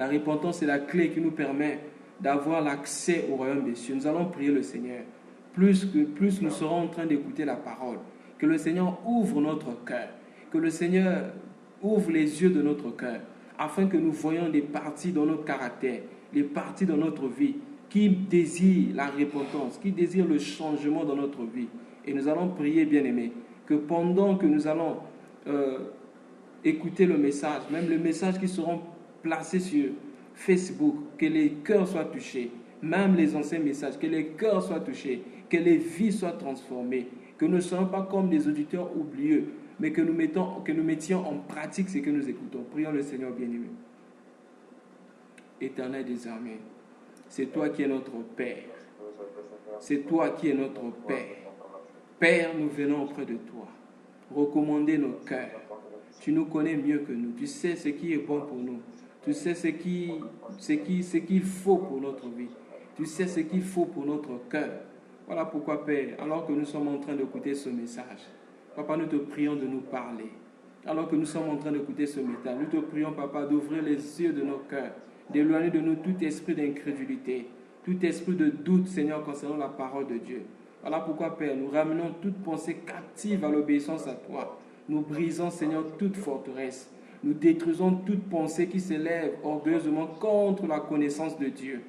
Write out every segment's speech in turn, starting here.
La repentance est la clé qui nous permet d'avoir l'accès au royaume des cieux. Nous allons prier le Seigneur. Plus nous serons en train d'écouter la parole, que le Seigneur ouvre notre cœur, que le Seigneur ouvre les yeux de notre cœur, afin que nous voyions des parties dans notre caractère, des parties dans notre vie qui désirent la repentance, qui désirent le changement dans notre vie. Et nous allons prier, bien-aimés, que pendant que nous allons écouter le message, même les messages qui seront placés sur Facebook, que les cœurs soient touchés, même les anciens messages, que les cœurs soient touchés, que les vies soient transformées, que nous ne soyons pas comme des auditeurs oublieux, mais que nous mettions en pratique ce que nous écoutons. Prions le Seigneur bien-aimé. Éternel désormais, c'est toi qui es notre Père. C'est toi qui es notre Père. Père, nous venons auprès de toi. Recommander nos cœurs. Tu nous connais mieux que nous. Tu sais ce qui est bon pour nous. Tu sais ce qu'il faut pour notre vie. Tu sais ce qu'il faut pour notre cœur. Voilà pourquoi, Père, alors que nous sommes en train d'écouter ce message, Papa, nous te prions de nous parler. Alors que nous sommes en train d'écouter ce message, nous te prions, Papa, d'ouvrir les yeux de nos cœurs, d'éloigner de nous tout esprit d'incrédulité, tout esprit de doute, Seigneur, concernant la parole de Dieu. Voilà pourquoi, Père, nous ramenons toute pensée captive à l'obéissance à toi. Nous brisons, Seigneur, toute forteresse. Nous détruisons toute pensée qui s'élève orgueilleusement contre la connaissance de Dieu.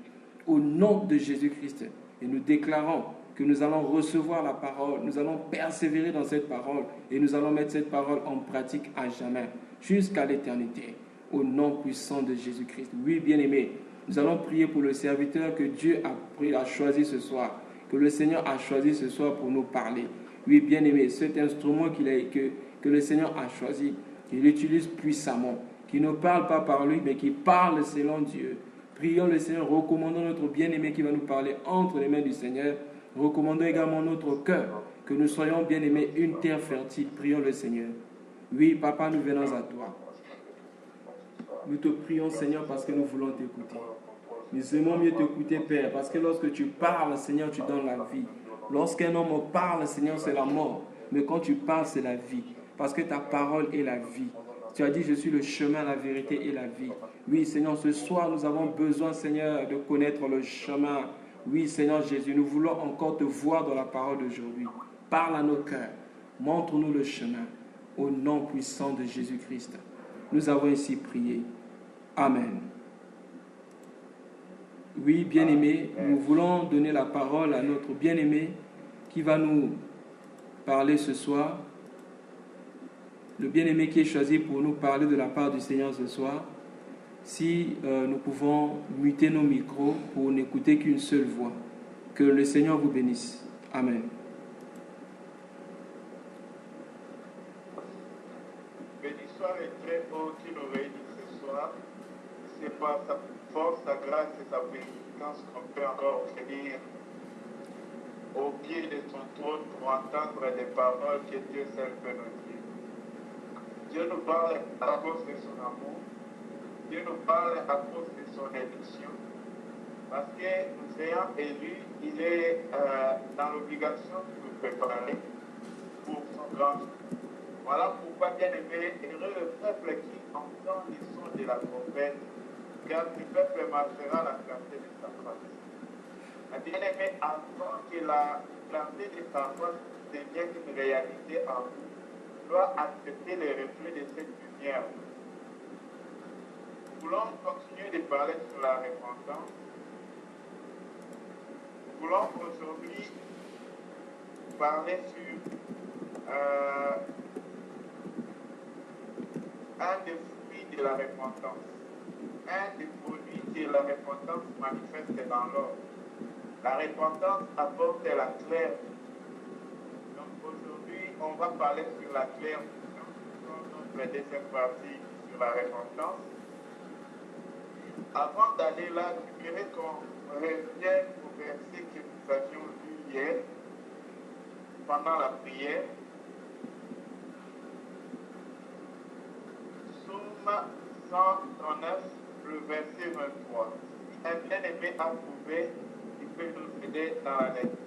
Au nom de Jésus-Christ. Et nous déclarons que nous allons recevoir la parole, nous allons persévérer dans cette parole et nous allons mettre cette parole en pratique à jamais, jusqu'à l'éternité. Au nom puissant de Jésus-Christ. Oui, bien-aimés, nous allons prier pour le serviteur que Dieu a choisi ce soir, que le Seigneur a choisi ce soir pour nous parler. Oui, bien-aimés, cet instrument que le Seigneur a choisi, qu'il utilise puissamment, qui ne parle pas par lui, mais qui parle selon Dieu. Prions le Seigneur, recommandons notre bien-aimé qui va nous parler entre les mains du Seigneur. Recommandons également notre cœur, que nous soyons bien-aimés une terre fertile. Prions le Seigneur. Oui, Papa, nous venons à toi. Nous te prions, Seigneur, parce que nous voulons t'écouter. Nous aimons mieux t'écouter, Père, parce que lorsque tu parles, Seigneur, tu donnes la vie. Lorsqu'un homme parle, Seigneur, c'est la mort. Mais quand tu parles, c'est la vie. Parce que ta parole est la vie. Tu as dit, je suis le chemin, la vérité et la vie. Oui, Seigneur, ce soir, nous avons besoin, Seigneur, de connaître le chemin. Oui, Seigneur Jésus, nous voulons encore te voir dans la parole d'aujourd'hui. Parle à nos cœurs. Montre-nous le chemin. Au nom puissant de Jésus-Christ. Nous avons ainsi prié. Amen. Oui, bien-aimé, nous voulons donner la parole à notre bien-aimé qui va nous parler ce soir. Le bien-aimé qui est choisi pour nous parler de la part du Seigneur ce soir. Si nous pouvons muter nos micros pour n'écouter qu'une seule voix. Que le Seigneur vous bénisse. Amen. Béni soit le très haut qui nous réunit ce soir. C'est par sa force, sa grâce et sa bénédiction qu'on peut encore venir au pied de son trône pour entendre les paroles que Dieu seul peut nous dire. Dieu nous parle à cause de son amour. Dieu nous parle à cause de son élection. Parce que nous ayant élu, il est dans l'obligation de nous préparer pour son grand jour. Voilà pourquoi, bien-aimé, heureux le peuple qui entend les sons de la trompette, car ce peuple marchera la clarté de sa face. Bien-aimé, avant que la clarté de sa face devienne une réalité en vous, doit accepter les reflets de cette lumière. Nous voulons continuer de parler sur la repentance. Nous voulons aujourd'hui parler sur un des fruits de la repentance, un des produits que la repentance manifeste dans l'homme. La repentance apporte la claire. Donc aujourd'hui, on va parler sur la claire dans notre deuxième partie sur la repentance. Avant d'aller là, j'aimerais qu'on revienne au verset que nous avions lu hier pendant la prière. Psaume 139, le verset 23. Si un bien-aimé a trouvé, il peut nous aider dans la lecture.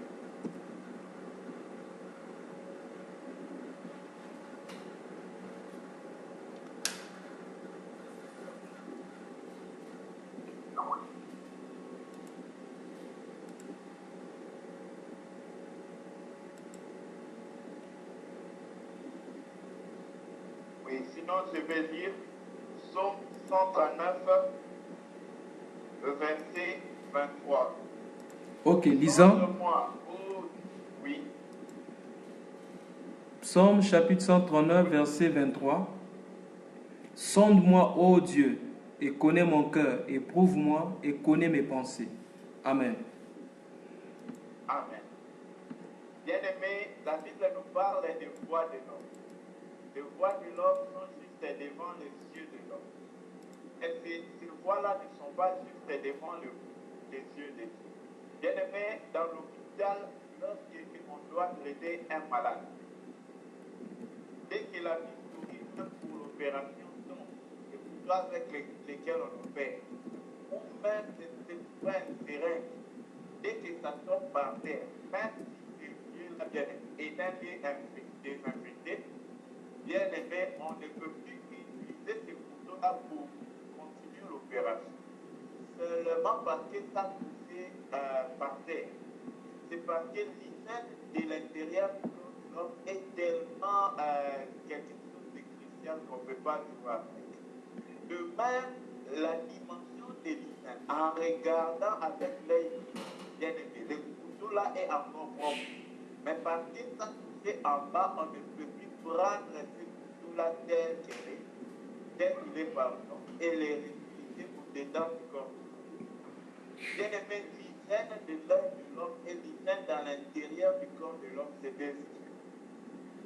Sinon, je vais lire Psaume 139, verset 23. Ok, lisons. Sonde-moi, ô... Oui. Psaume chapitre 139, verset 23. Sonde-moi, ô Dieu, et connais mon cœur, éprouve-moi et connais mes pensées. Amen. Amen. Bien-aimés, la Bible nous parle des voies de l'homme. Les voies de l'homme sont juste devant les yeux de l'homme. Et ces voies-là ne sont pas juste devant les yeux de Dieu. Bien-aimés, dans l'hôpital, lorsqu'on doit traiter un malade, dès que la bistouri pour l'opération tombe, les couteaux avec lesquels on opère, ou même ces freins seringues, dès que ça tombe par terre, même si ce lieu-là est un lieu désinfecté, bien aimé, on ne peut plus utiliser ces couteaux-là pour continuer l'opération. Seulement parce que ça poussait par terre. C'est parce que l'hygiène de l'intérieur de l'homme est tellement quelque chose de crucial qu'on ne peut pas voir. De même, la dimension de l'hygiène, en regardant avec l'œil bien aimé, le couteau là est encore propre. Mais parce que ça poussait en bas, on ne peut plus prendre ce couteau-là tel qu'il est pardon, et les réutiliser au-dedans du corps. Bien aimé, l'hygiène de l'œil de l'homme et l'hygiène dans l'intérieur du corps de l'homme, c'est deux choses.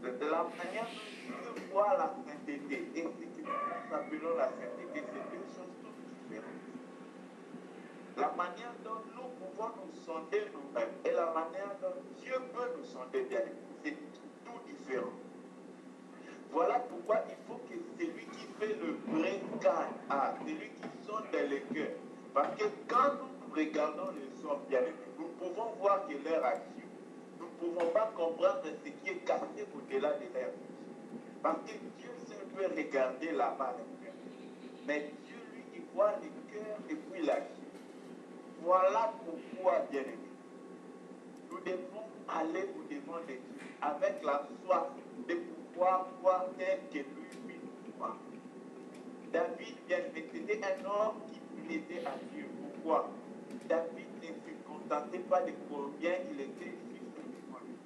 De la manière dont Dieu voit la sainteté et ce que nous appelons la sainteté, c'est deux choses toutes différentes. La manière dont nous pouvons nous sonder nous-mêmes et la manière dont Dieu peut nous sonder bien, c'est tout différent. Voilà pourquoi il faut que celui qui fait le vrai gagne, celui qui sonde le cœur. Parce que quand nous regardons les hommes bien aimés, nous pouvons voir que leur action, nous ne pouvons pas comprendre ce qui est caché au-delà de leur vie. Parce que Dieu seul peut regarder là-bas le cœur. Mais Dieu, lui, il voit le cœur et puis l'action. Voilà pourquoi, bien aimé, nous devons aller au-devant de Dieu avec la soif de pouvoir voir tel que lui nous voit. David, bien aimé, c'était un homme qui plaisait à Dieu. Pourquoi? David ne se contentait pas de combien il était juste devant lui.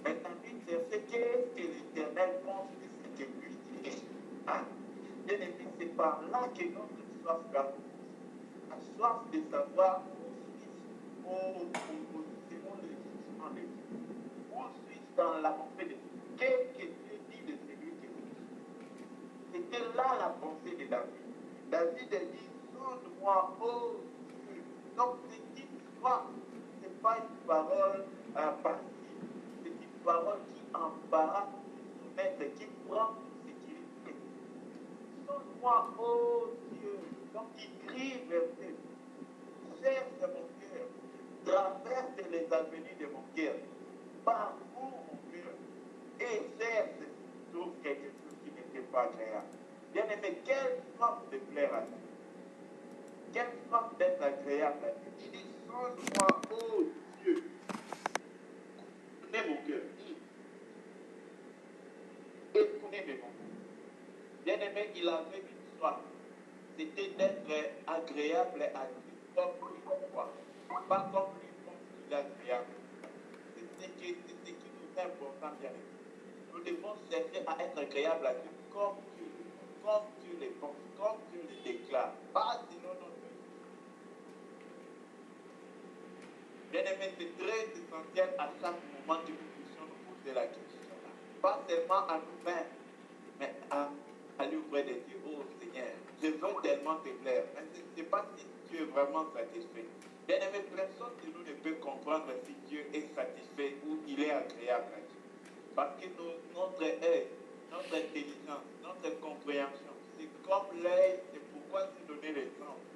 Mais David cherchait qu'est-ce que l'Éternel pense de ce que lui dit. Bien aimé, c'est par là que notre soif va la soif de savoir où suis-je selon le jugement de Dieu. Où suis-je dans la pensée de Dieu? Qu'est-ce que Dieu dit de celui qui est? C'était là la pensée de David. David a dit, sonde-moi, ô Dieu. Donc, c'est une soif. Ce n'est pas une parole passive. C'est une parole qui embarrasse son maître, qui prend ce qu'il fait. Sonde-moi, ô Dieu. Donc, il crie vers Dieu. Cherche mon cœur. Traverse les avenues de mon cœur. Parcours mon cœur. Et cherche si tu trouves quelque chose qui n'était pas agréable. Bien aimé, quelle soif de plaire à Dieu. Quelle soif d'être agréable à Dieu. Il dit, sonde-moi, ô Dieu. Connais mon cœur. Et connais mes mots. Bien aimé, il avait une soif. C'était d'être agréable à Dieu. Comme lui, pourquoi? Pas comme lui, comme il est agréable. C'est ce qui nous est important, bien aimé. Nous devons chercher à être agréable à Dieu comme Dieu le pense, comme Dieu le déclare. Pas sinon notre vie. Bien aimé, c'est très essentiel à chaque moment que nous puissions nous poser la question. Pas seulement à nous-mêmes, mais à aller auprès de Dieu. Oh Seigneur, je veux tellement te plaire. Mais je ne sais pas si tu es vraiment satisfait. Bien aimé, personne de nous ne peut comprendre si Dieu est satisfait ou il est agréable à Dieu. Parce que notre œil, notre intelligence, notre compréhension, c'est comme l'œil, c'est pourquoi j'ai donné l'exemple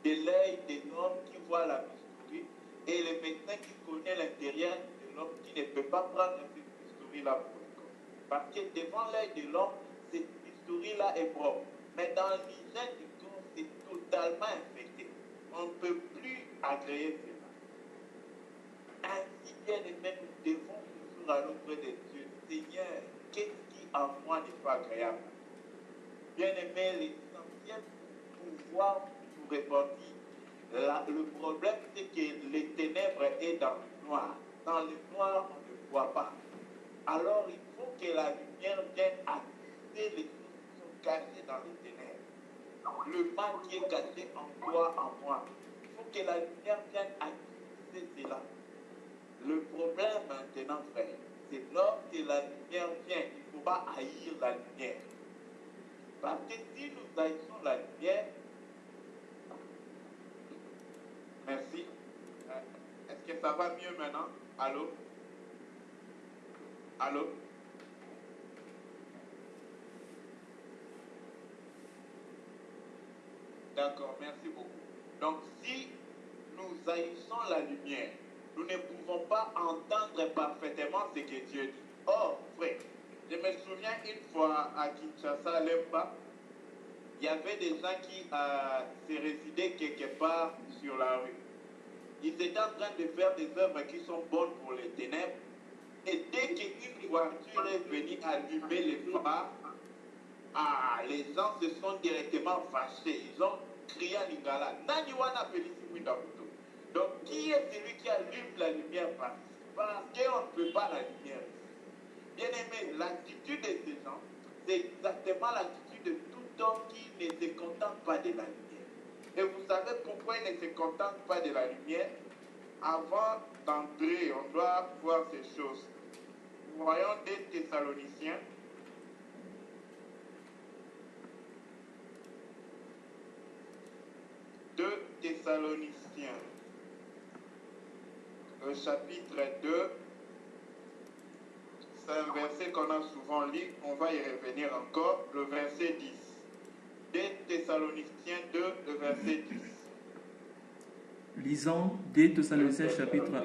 de l'œil de l'homme qui voit la bistouri et le médecin qui connaît l'intérieur de l'homme qui ne peut pas prendre cette bistouri-là pour le corps. Parce que devant l'œil de l'homme, cette bistouri-là est propre. Mais dans l'hygiène du corps, c'est totalement infecté. On ne peut plus agréer cela. Ainsi, bien aimé, nous devons toujours aller auprès de Dieu. Seigneur, qu'est-ce qui en moi n'est pas agréable? bien aimé, l'essentiel pouvoir nous répartir. Le problème, c'est que les ténèbres est dans le noir. Dans le noir, on ne voit pas. Alors, il faut que la lumière vienne accuser les choses qui sont cachées dans les ténèbres. Le mal qui est caché en toi, en moi. Il faut que la lumière vienne accuser cela. Le problème maintenant, frère, c'est lorsque la lumière vient, il ne faut pas haïr la lumière. Parce que si nous haïssons la lumière, merci. Est-ce que ça va mieux maintenant? Allô? Allô? D'accord, merci beaucoup. Donc, si nous haïssons la lumière, nous ne pouvons pas entendre parfaitement ce que Dieu dit. Oh, frère, je me souviens une fois à Kinshasa, à Lemba, il y avait des gens qui se résidaient quelque part sur la rue. Ils étaient en train de faire des œuvres qui sont bonnes pour les ténèbres. Et dès qu'une voiture est venue allumer les phares, les gens se sont directement fâchés. Ils ont crié à Lingala. Naniwana Pelisimuindabuto. Donc, qui est celui qui allume la lumière parce qu'on ne peut pas la lumière. Bien aimé, l'attitude de ces gens, c'est exactement l'attitude de tout homme qui ne se contente pas de la lumière. Et vous savez pourquoi il ne se contente pas de la lumière? Avant d'entrer, on doit voir ces choses. Voyons des Thessaloniciens. Deux Thessaloniciens. Le chapitre 2. C'est un verset qu'on a souvent lu. On va y revenir encore. Le verset 10. Des Thessaloniciens 2, le verset 10. Lisons 2 Thessaloniciens chapitre 1.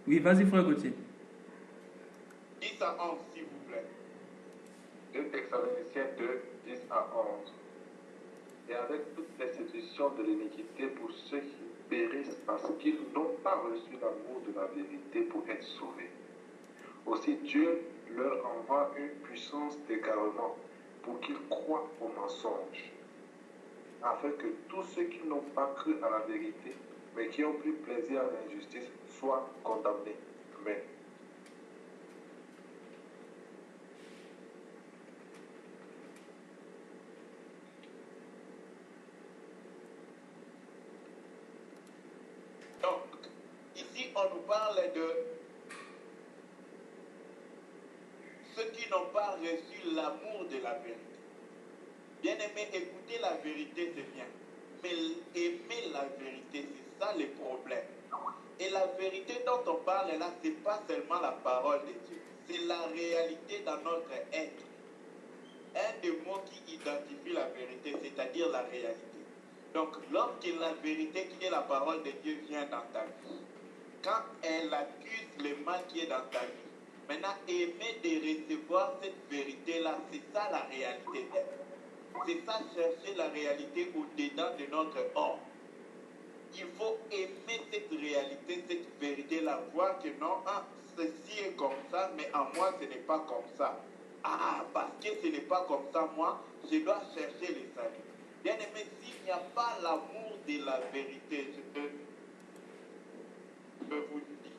Oui, vas-y frère Gauthier. 10 à 11, s'il vous plaît. 2 Thessaloniciens 2, 10 à 11. Et avec toute l'institution de l'iniquité pour ceux qui périssent parce qu'ils n'ont pas reçu l'amour de la vérité pour être sauvés. Aussi Dieu leur envoie une puissance d'égarement pour qu'ils croient au mensonge, afin que tous ceux qui n'ont pas cru à la vérité, mais qui ont pris plaisir à l'injustice, soient condamnés. Amen. Donc, ici, on nous parle de ceux qui n'ont pas reçu l'amour de la vérité. Bien aimé, écouter la vérité, c'est bien. Mais aimer la vérité, c'est ça le problème. Et la vérité dont on parle là, ce n'est pas seulement la parole de Dieu. C'est la réalité dans notre être. Un des mots qui identifie la vérité, c'est-à-dire la réalité. Donc, lorsque la vérité qui est la parole de Dieu vient dans ta vie, quand elle accuse le mal qui est dans ta vie, maintenant, aimer de recevoir cette vérité-là, c'est ça la réalité d'être. C'est ça chercher la réalité au-dedans de notre homme. Il faut aimer cette réalité, cette vérité-là, voir que non, ceci est comme ça, mais en moi, ce n'est pas comme ça. Parce que ce n'est pas comme ça, moi, je dois chercher le salut. Bien aimé, s'il n'y a pas l'amour de la vérité, je peux vous dire,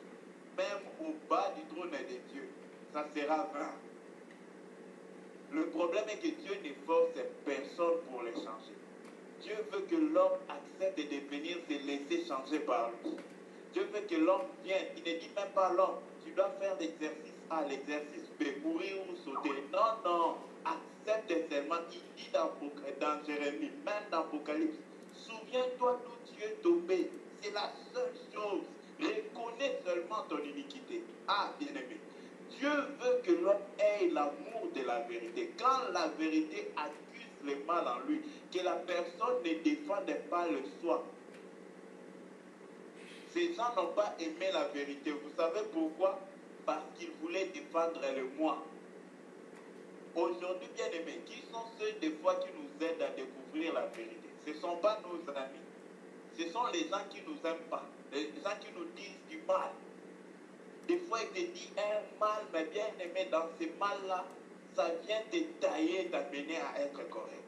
même au bas du trône de Dieu, ça sera vain. Le problème est que Dieu ne force personne pour les changer. Dieu veut que l'homme accepte de venir se laisser changer par lui. Dieu veut que l'homme vienne. Il ne dit même pas l'homme, tu dois faire l'exercice A, l'exercice B, courir ou sauter. Non, non. Accepte seulement. Il dit dans Jérémie, même dans Apocalypse, souviens-toi d'où tu es tombé. C'est la seule chose. Reconnais seulement ton iniquité. Bien-aimé. Dieu veut que l'homme ait l'amour de la vérité. Quand la vérité accuse le mal en lui, que la personne ne défende pas le soi. Ces gens n'ont pas aimé la vérité. Vous savez pourquoi? Parce qu'ils voulaient défendre le moi. Aujourd'hui, bien aimés, qui sont ceux des fois qui nous aident à découvrir la vérité? Ce ne sont pas nos amis. Ce sont les gens qui ne nous aiment pas. Les gens qui nous disent du mal. Des fois, il te dit un mal, mais bien aimé, dans ce mal-là, ça vient te tailler, t'amener à être correct.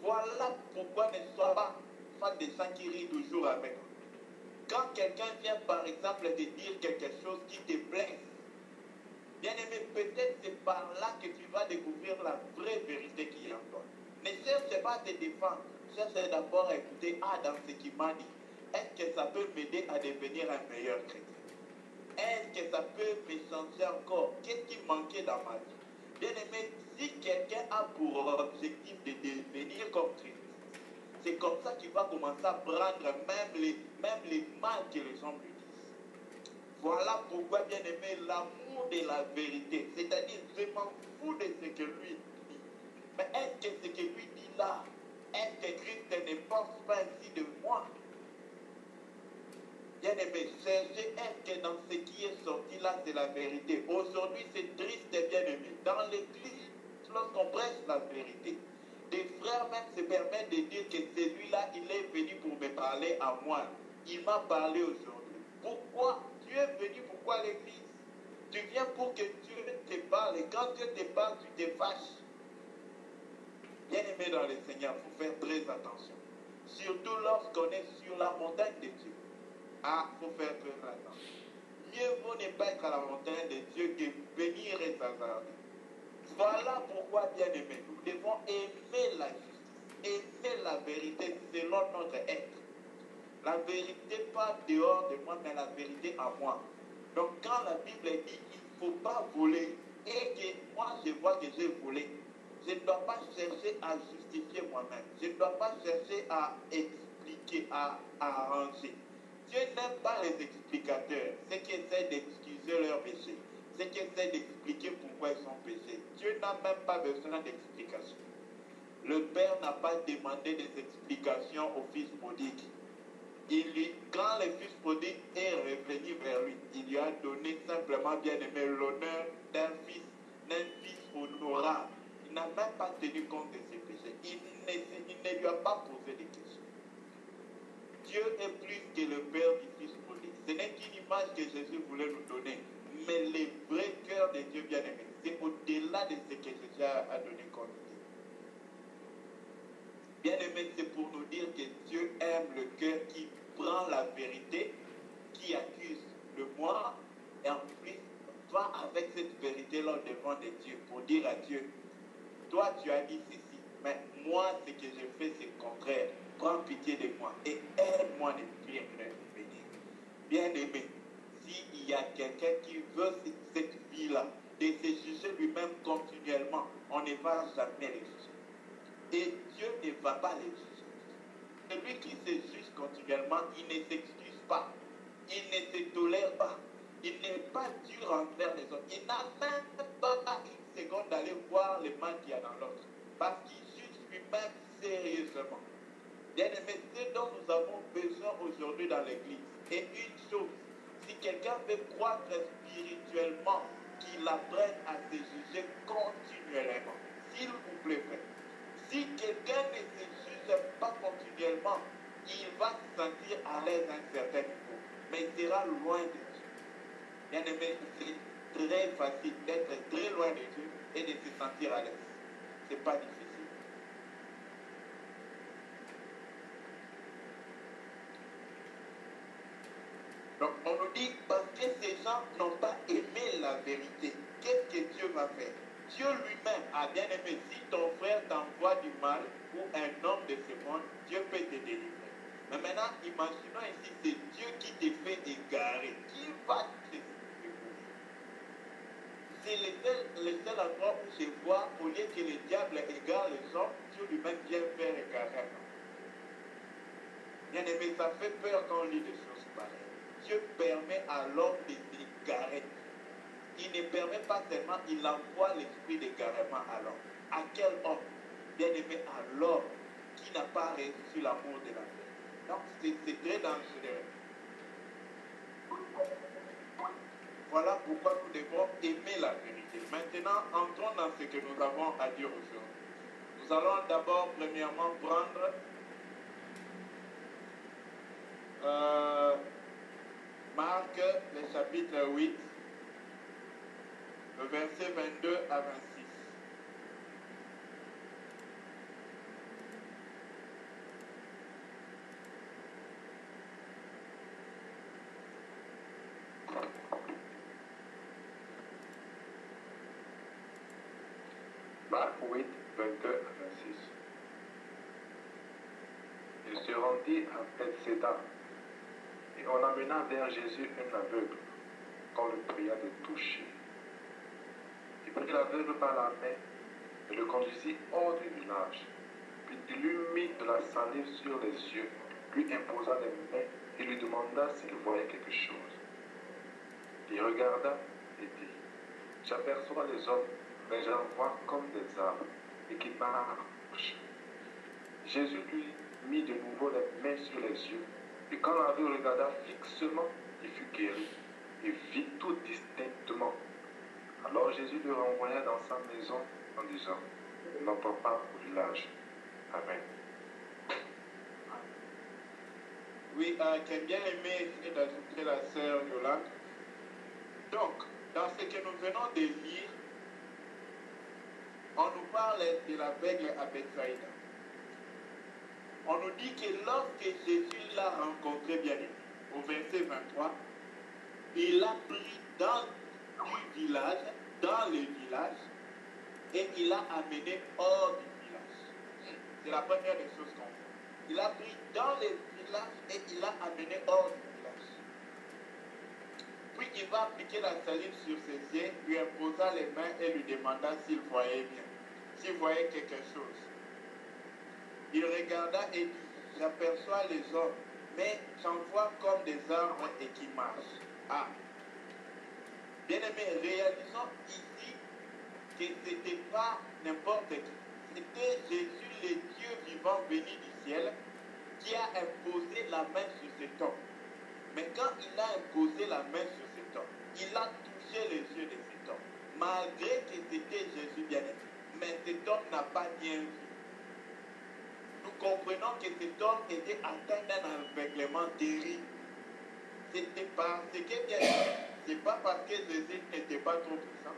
Voilà pourquoi ne sois pas fan des gens qui rient toujours avec toi. Quand quelqu'un vient par exemple te dire quelque chose qui te blesse, bien aimé, peut-être c'est par là que tu vas découvrir la vraie vérité qui est en toi. Ne cherche pas à te défendre, cherche d'abord à écouter, dans ce qu'il m'a dit, est-ce que ça peut m'aider à devenir un meilleur chrétien? Est-ce que ça peut me changer encore? Qu'est-ce qui manquait dans ma vie? Bien aimé, si quelqu'un a pour objectif de devenir comme Christ, c'est comme ça qu'il va commencer à prendre même les mal que les gens lui disent. Voilà pourquoi, bien aimé, l'amour de la vérité, c'est-à-dire je m'en fous de ce que lui dit. Mais est-ce que ce que lui dit là, est-ce que Christ ne pense pas ainsi de moi? Bien aimé, cherchez, est-ce que dans ce qui est sorti là, c'est la vérité? Aujourd'hui, c'est triste, bien aimé. Dans l'église, lorsqu'on prêche la vérité, des frères même se permettent de dire que celui-là, il est venu pour me parler à moi. Il m'a parlé aujourd'hui. Pourquoi? Tu es venu pourquoi à l'église? Tu viens pour que Dieu te parle. Et quand Dieu te parle, tu te fâches. Bien aimé dans le Seigneur, il faut faire très attention. Surtout lorsqu'on est sur la montagne de Dieu. Il faut faire très attention. Mieux vaut ne pas être à la montagne de Dieu que venir et s'hasarder. Voilà pourquoi, bien aimé, nous devons aimer la justice, aimer la vérité selon notre être. La vérité pas dehors de moi, mais la vérité en moi. Donc quand la Bible dit qu'il ne faut pas voler et que moi je vois que j'ai volé, je ne dois pas chercher à justifier moi-même. Je ne dois pas chercher à expliquer, à arranger. Dieu n'aime pas les explicateurs, ceux qui essaient d'excuser leurs péchés, ceux qui essaient d'expliquer pourquoi ils sont péchés. Dieu n'a même pas besoin d'explications. Le Père n'a pas demandé des explications au Fils prodigue. Quand le Fils prodigue est revenu vers lui, il lui a donné simplement, bien aimé, l'honneur d'un fils honorable. Il n'a même pas tenu compte de ses péchés. Il ne lui a pas posé de questions. Dieu est plus que le Père du Fils prodigue. Ce n'est qu'une image que Jésus voulait nous donner. Mais le vrai cœur de Dieu bien-aimé, c'est au-delà de ce que Jésus a donné comme idée. Bien-aimé, c'est pour nous dire que Dieu aime le cœur qui prend la vérité, qui accuse le moi, et en plus va avec cette vérité-là devant de Dieu pour dire à Dieu, toi tu as dit ceci, mais moi ce que je fais c'est le contraire. Prends pitié de moi et aide-moi de bien venir. Bien-aimé, s'il y a quelqu'un qui veut cette vie-là, de se juger lui-même continuellement, on ne va jamais le juger. Et Dieu ne va pas les juger. Celui qui se juge continuellement, il ne s'excuse pas. Il ne se tolère pas. Il n'est pas dur envers les autres. Il n'a même pas une seconde d'aller voir le mal qu'il y a dans l'autre. Parce qu'il juge lui-même sérieusement. Bien aimé, ce dont nous avons besoin aujourd'hui dans l'église est une chose. Si quelqu'un veut croître spirituellement, qu'il apprenne à se juger continuellement. S'il vous plaît, frère. Si quelqu'un ne se juge pas continuellement, il va se sentir à l'aise à un certain niveau, mais il sera loin de Dieu. Bien aimé, c'est très facile d'être très loin de Dieu et de se sentir à l'aise. Ce n'est pas difficile. Donc on nous dit parce que ces gens n'ont pas aimé la vérité, qu'est-ce que Dieu va faire? Dieu lui-même a bien aimé. Si ton frère t'envoie du mal ou un homme de ce monde, Dieu peut te délivrer. Mais maintenant, imaginons ici, c'est Dieu qui te fait égarer. Qui va te secourir? C'est le seul endroit où je vois, au lieu que le diable égare les gens, Dieu lui-même vient faire égarer. Bien aimé, ça fait peur quand on lit des choses pareilles. Dieu permet à l'homme de s'égarer. Il ne permet pas seulement, il envoie l'esprit d'égarement à l'homme. À quel homme? Bien aimé, à l'homme qui n'a pas reçu l'amour de la vie. Donc c'est très dangereux. Voilà pourquoi nous devons aimer la vérité. Maintenant, entrons dans ce que nous avons à dire aujourd'hui. Nous allons d'abord, premièrement, prendre Marc, le chapitre 8, le verset 22 à 26. Marc 8, 22 à 26. Il se rendit à Bethséda et on amena vers Jésus un aveugle qu'on le pria de toucher. Il prit l'aveugle par la main et le conduisit hors du village. Puis il lui mit de la salive sur les yeux, lui imposa les mains et lui demanda s'il voyait quelque chose. Il regarda et dit, j'aperçois les hommes, mais j'en vois comme des arbres et qui marchent. Jésus lui mit de nouveau les mains sur les yeux, et quand l'aveugle regarda fixement, il fut guéri et vit tout distinctement. Alors Jésus le renvoya dans sa maison en disant, n'entre pas au village. Amen. Oui, j'ai bien aimé essayer d'ajouter la sœur Yolande. Donc, dans ce que nous venons de lire, on nous parle de l'aveugle à Bethsaïda. On nous dit que lorsque Jésus l'a rencontré, bien aimé, au verset 23, il l'a pris dans le village, et il l'a amené hors du village. C'est la première des choses qu'on fait. Il l'a pris dans le village et il l'a amené hors du village. Puis il va appliquer la salive sur ses yeux, lui imposa les mains et lui demanda s'il voyait bien, s'il voyait quelque chose. Il regarda et dit, j'aperçois les hommes, mais j'en vois comme des arbres et qui marchent. Ah. Bien-aimés, réalisons ici que ce n'était pas n'importe qui. C'était Jésus, le Dieu vivant venu du ciel, qui a imposé la main sur cet homme. Mais quand il a imposé la main sur cet homme, il a touché les yeux de cet homme. Malgré que c'était Jésus bien-aimé. Mais cet homme n'a pas bien vu. Nous comprenons que cet homme était atteint d'un aveuglement terrible. C'était parce que bien aimé, ce n'est pas parce que Jésus n'était pas trop puissant.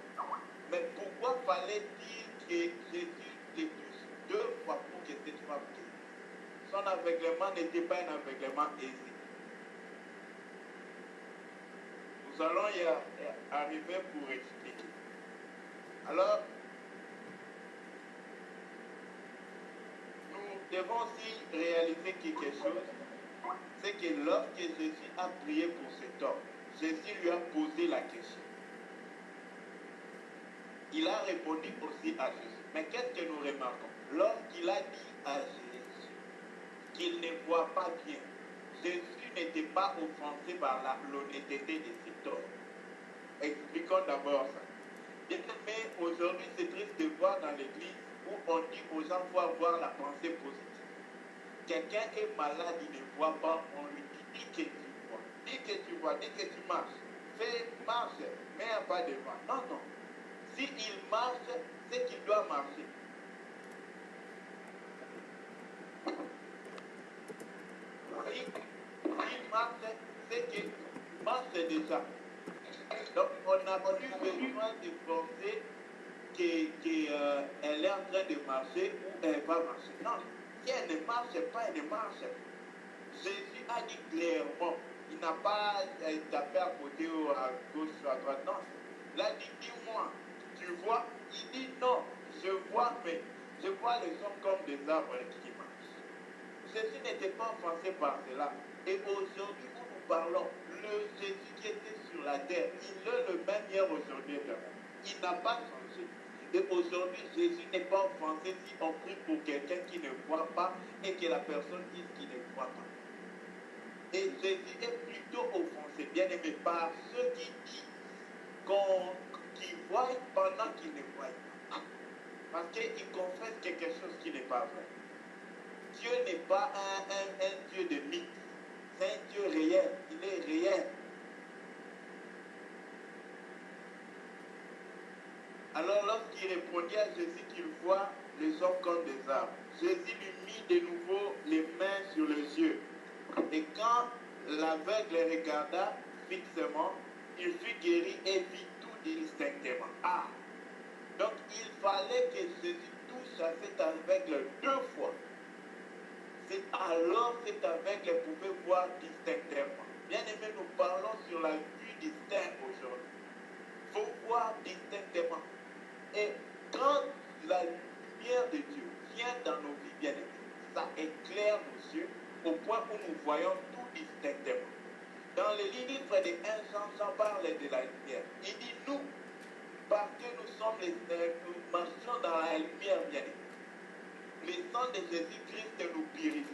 Mais pourquoi fallait-il que Jésus le touche 2 fois pour que cette femme guérisse? Son aveuglement n'était pas un aveuglement aisé. Nous allons y arriver pour expliquer. Alors, nous devons aussi réaliser quelque chose, c'est que lorsque Jésus a prié pour cet homme, Jésus lui a posé la question. Il a répondu aussi à Jésus. Mais qu'est-ce que nous remarquons? Lorsqu'il a dit à Jésus qu'il ne voit pas bien, Jésus n'était pas offensé par l'honnêteté de cet homme. Expliquons d'abord ça. Mais aujourd'hui, c'est triste de voir dans l'église où on dit aux gens qu'il faut avoir la pensée positive. Quelqu'un est malade, il ne voit pas, on lui dit que tu vois, dis que tu vois, dis que tu marches. Fais, marche, mets un pas devant. Non, non. S'il marche, c'est qu'il doit marcher. S'il marche, c'est qu'il marche déjà. Donc, on n'a pas eu besoin de forcer qu'elle est en train de marcher ou elle va marcher. Non, si elle ne marche pas, elle ne marche pas. Jésus a dit clairement, il n'a pas tapé à côté ou à gauche ou à droite. Non, il a dit, dis-moi, tu vois? Il dit non, je vois, mais je vois les hommes comme des arbres qui marchent. Jésus n'était pas offensé par cela. Et aujourd'hui, où nous parlons, le Jésus qui était sur la terre, il est le même hier, aujourd'hui et demain. Il n'a pas changé. Et aujourd'hui, Jésus n'est pas offensé si on prie pour quelqu'un qui ne voit pas et que la personne dise qu'il ne voit pas. Et Jésus est plutôt offensé, bien aimé, par ceux qui disent qu'ils voient pendant qu'ils ne voient pas. Parce qu'ils confessent quelque chose qui n'est pas vrai. Dieu n'est pas un Dieu de mythe. C'est un Dieu réel. Il est réel. Alors lorsqu'il répondit à Jésus qu'il voit les hommes comme des arbres, Jésus lui mit de nouveau les mains sur les yeux. Et quand l'aveugle regarda fixement, il fut guéri et vit tout distinctement. Ah! Donc il fallait que Jésus touche à cet aveugle 2 fois. C'est alors cet aveugle pouvait voir distinctement. Bien aimé, nous parlons sur la vue distincte aujourd'hui. Il faut voir distinctement. Et quand la lumière de Dieu vient dans nos vies bien-aimées, ça éclaire nos yeux au point où nous voyons tout distinctement. Dans le livre de 1 Jean parle de la lumière. Il dit nous, parce que nous marchons dans la lumière bien-aimée. Le sang de Jésus-Christ nous purifie.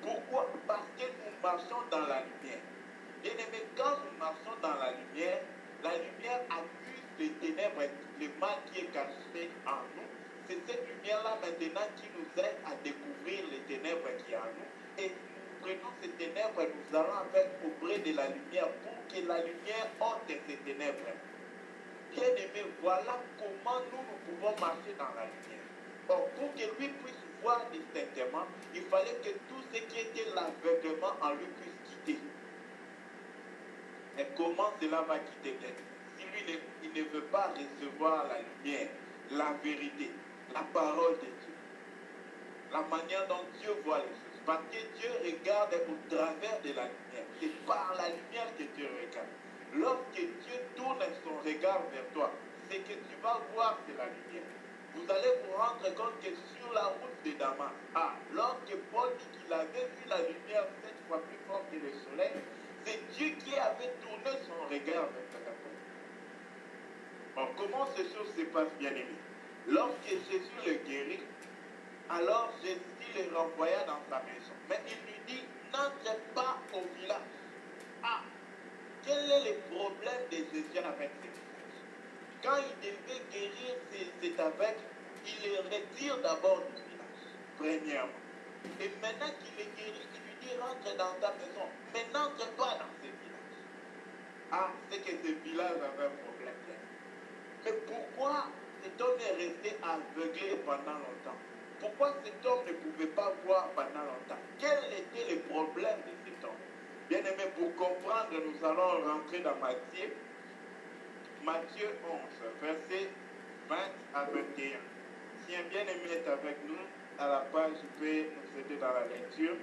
Pourquoi? Parce que nous marchons dans la lumière. Bien-aimés, quand nous marchons dans la lumière accuse les ténèbres, le mal qui est caché en nous. C'est cette lumière-là maintenant qui nous aide à découvrir les ténèbres qui sont en nous. Et nous prenons ces ténèbres et nous allons avec auprès de la lumière pour que la lumière ôte ces ténèbres. Bien-aimés, voilà comment nous pouvons marcher dans la lumière. Or, pour que lui puisse voir distinctement, il fallait que tout ce qui était l'aveuglement en lui puisse quitter. Et comment cela va quitter quelqu'un? Si lui il ne veut pas recevoir la lumière, la vérité, la parole de Dieu, la manière dont Dieu voit les choses. Parce que Dieu regarde au travers de la lumière. C'est par la lumière que Dieu regarde. Lorsque Dieu tourne son regard vers toi, c'est que tu vas voir c'est la lumière. Vous allez vous rendre compte que sur la route de Damas, lorsque Paul dit qu'il avait vu la lumière 7 fois plus forte que le soleil, c'est Dieu qui avait tourné son regard vers ta personne. Bon, comment ces choses se passent, bien aimé? Lorsque Jésus le guérit, alors Jésus le renvoya dans sa maison. Mais il lui dit, n'entre pas au village. Quel est le problème de Jésus avec ses village? Quand il devait guérir cet aveugle, il le retire d'abord du village, premièrement. Et maintenant qu'il est guéri, il lui dit, rentre dans ta maison. Mais n'entre pas dans ce village. C'est que ce village avait un problème. Mais pourquoi cet homme est resté aveuglé pendant longtemps? Pourquoi cet homme ne pouvait pas voir pendant longtemps? Quel était le problème de cet homme? Bien aimé, pour comprendre, nous allons rentrer dans Matthieu 11, verset 20 à 21. Si un bien-aimé est avec nous, à la page, je peux nous aider dans la lecture.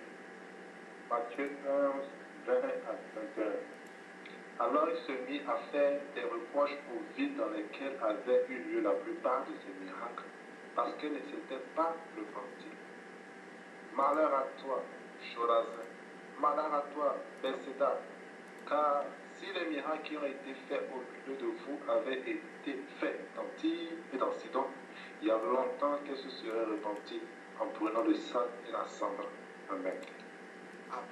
Matthieu 11, 20 à 21. Alors il se mit à faire des reproches aux villes dans lesquelles avaient eu lieu la plupart de ces miracles, parce qu'elles ne s'étaient pas repenties. Malheur à toi, Chorazin, malheur à toi, Bethsaida, car si les miracles qui ont été faits au milieu de vous avaient été faits dans Tyr et dans Sidon, il y a longtemps qu'elles se seraient repenties en prenant le sang et la cendre. Amen. Amen.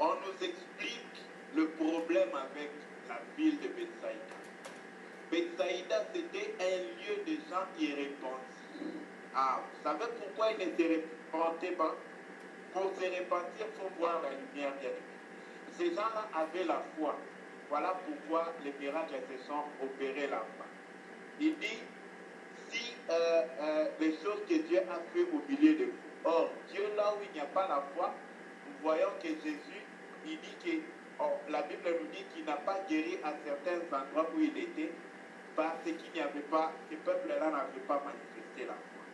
On nous explique le problème avec la ville de Bethsaïda. Bethsaïda, c'était un lieu de gens irrépentis. Vous savez pourquoi ils ne se repentaient pas? Pour se repentir, il faut voir la lumière bien. Ces gens-là avaient la foi. Voilà pourquoi les miracles se sont opérés là-bas. Il dit, si les choses que Dieu a fait au milieu de vous. Or, Dieu, là où il n'y a pas la foi, nous voyons que Jésus, il dit que, la Bible nous dit qu'il n'a pas guéri à certains endroits où il était, parce qu'il n'y avait pas, ce peuple-là n'avait pas manifesté la foi.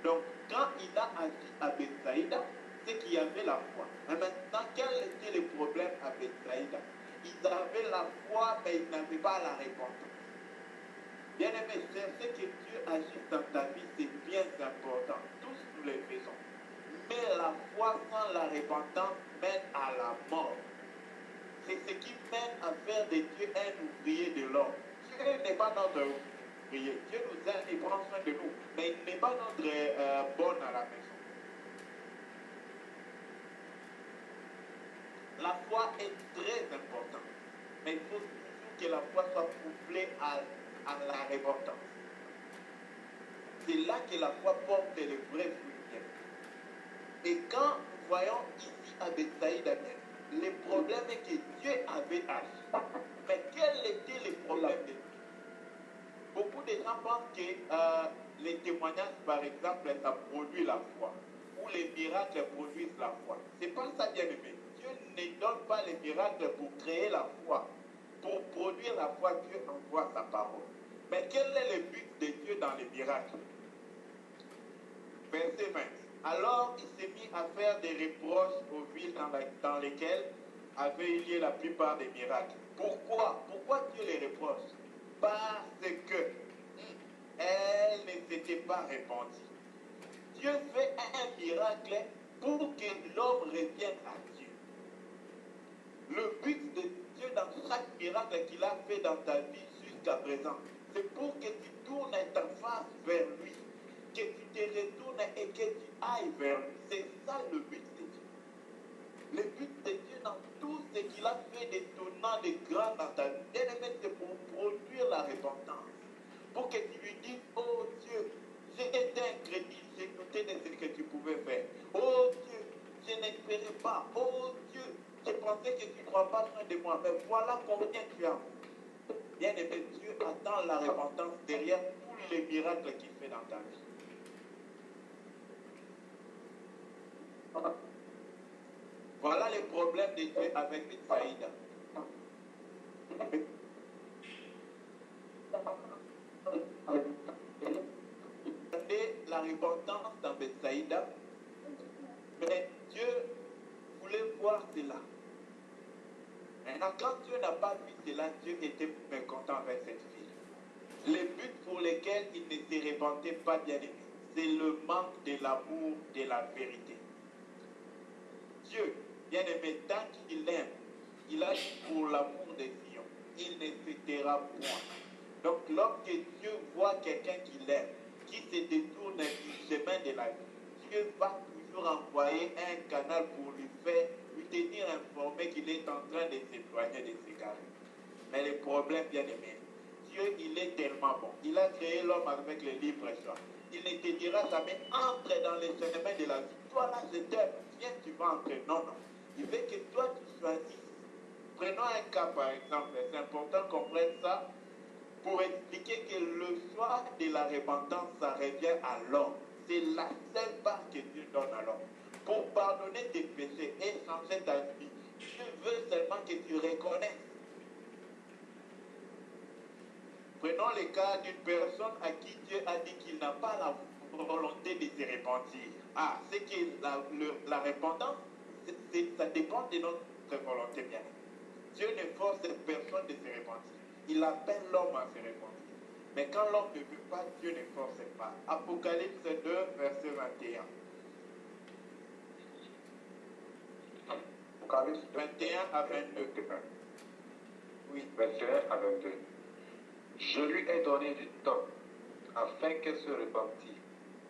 Donc, quand il a agi à Bethsaïda, c'est qu'il y avait la foi. Mais maintenant, quel était le problème à Bethsaïda? Ils avaient la foi, mais ils n'avaient pas la repentance. Bien aimé, c'est ce que Dieu agisse dans ta vie, c'est bien important. Tous nous le faisons. Mais la foi sans la repentance mène à la mort. C'est ce qui mène à faire de Dieu un ouvrier de l'homme. Dieu n'est pas notre ouvrier. Dieu nous aide, il prend soin de nous. Mais il n'est pas notre bonne à la maison. La foi est très importante. Mais il faut toujours que la foi soit couplée à la repentance. C'est là que la foi porte le vrai fruit. Et quand nous voyons ici à Bethsaïda, le problème est que Dieu avait agi. Mais quel était le problème de Dieu? Beaucoup de gens pensent que les témoignages, par exemple, ça produit la foi. Ou les miracles produisent la foi. C'est pas ça, bien aimé. Dieu ne donne pas les miracles pour créer la foi. Pour produire la foi, Dieu envoie sa parole. Mais quel est le but de Dieu dans les miracles? Verset 20. Alors il s'est mis à faire des reproches aux villes dans lesquelles avaient eu lieu la plupart des miracles. Pourquoi Dieu les reproche? Parce que elle ne s'était pas répandue. Dieu fait un miracle pour que l'homme revienne à Dieu. Le but de Dieu dans chaque miracle qu'il a fait dans ta vie jusqu'à présent, c'est pour que tu tournes ta face vers lui, que tu te retournes et que tu ailles vers lui. C'est ça le but de Dieu. Le but de Dieu dans tout ce qu'il a fait d'étonnant, de grand dans ta vie, c'est pour produire la repentance. Pour que tu lui dises, oh Dieu, j'ai été incrédule, j'ai douté de ce que tu pouvais faire. Oh Dieu, je n'espérais pas. Oh Dieu, je pensais que tu ne crois pas loin de moi. Mais voilà combien tu as. Bien aimé, Dieu attend la repentance derrière tous les miracles qu'il fait dans ta vie. Voilà le problème de Dieu avec Bethsaïda. La repentance dans Bethsaïda, mais Dieu voulait voir cela. Maintenant, quand Dieu n'a pas vu cela, Dieu était mécontent avec cette fille. Le but pour lequel il ne se repentait pas, bien aimé, c'est le manque de l'amour de la vérité. Dieu, bien aimé, tant qu'il aime, il a dit pour l'amour de Sion, il ne se taira point. Donc, lorsque Dieu voit quelqu'un qu'il aime, qui se détourne du chemin de la vie, Dieu va toujours envoyer un canal pour lui tenir informé qu'il est en train de s'éloigner de ses carrés. Mais le problème, bien aimé, Dieu, il est tellement bon. Il a créé l'homme avec le libre choix. Il ne te dira jamais, entre dans les chemins de la vie. Toi là, je t'aime. Viens, tu vas entrer. Non, non. Il veut que toi, tu choisisses. Prenons un cas, par exemple. C'est important qu'on prenne ça pour expliquer que le choix de la repentance, ça revient à l'homme. C'est la seule part que Dieu donne à l'homme. Pour pardonner tes péchés et changer ta vie, Dieu veut seulement que tu reconnaisses. Prenons le cas d'une personne à qui Dieu a dit qu'il n'a pas la volonté de se repentir. Ah, c'est que la repentance, ça dépend de notre volonté bien. Dieu ne force personne de se repentir. Il appelle l'homme à se repentir. Mais quand l'homme ne veut pas, Dieu ne force pas. Apocalypse 2, verset 21. Apocalypse 21 à 22. Oui. 21 à 22. Je lui ai donné du temps afin qu'elle se repentît,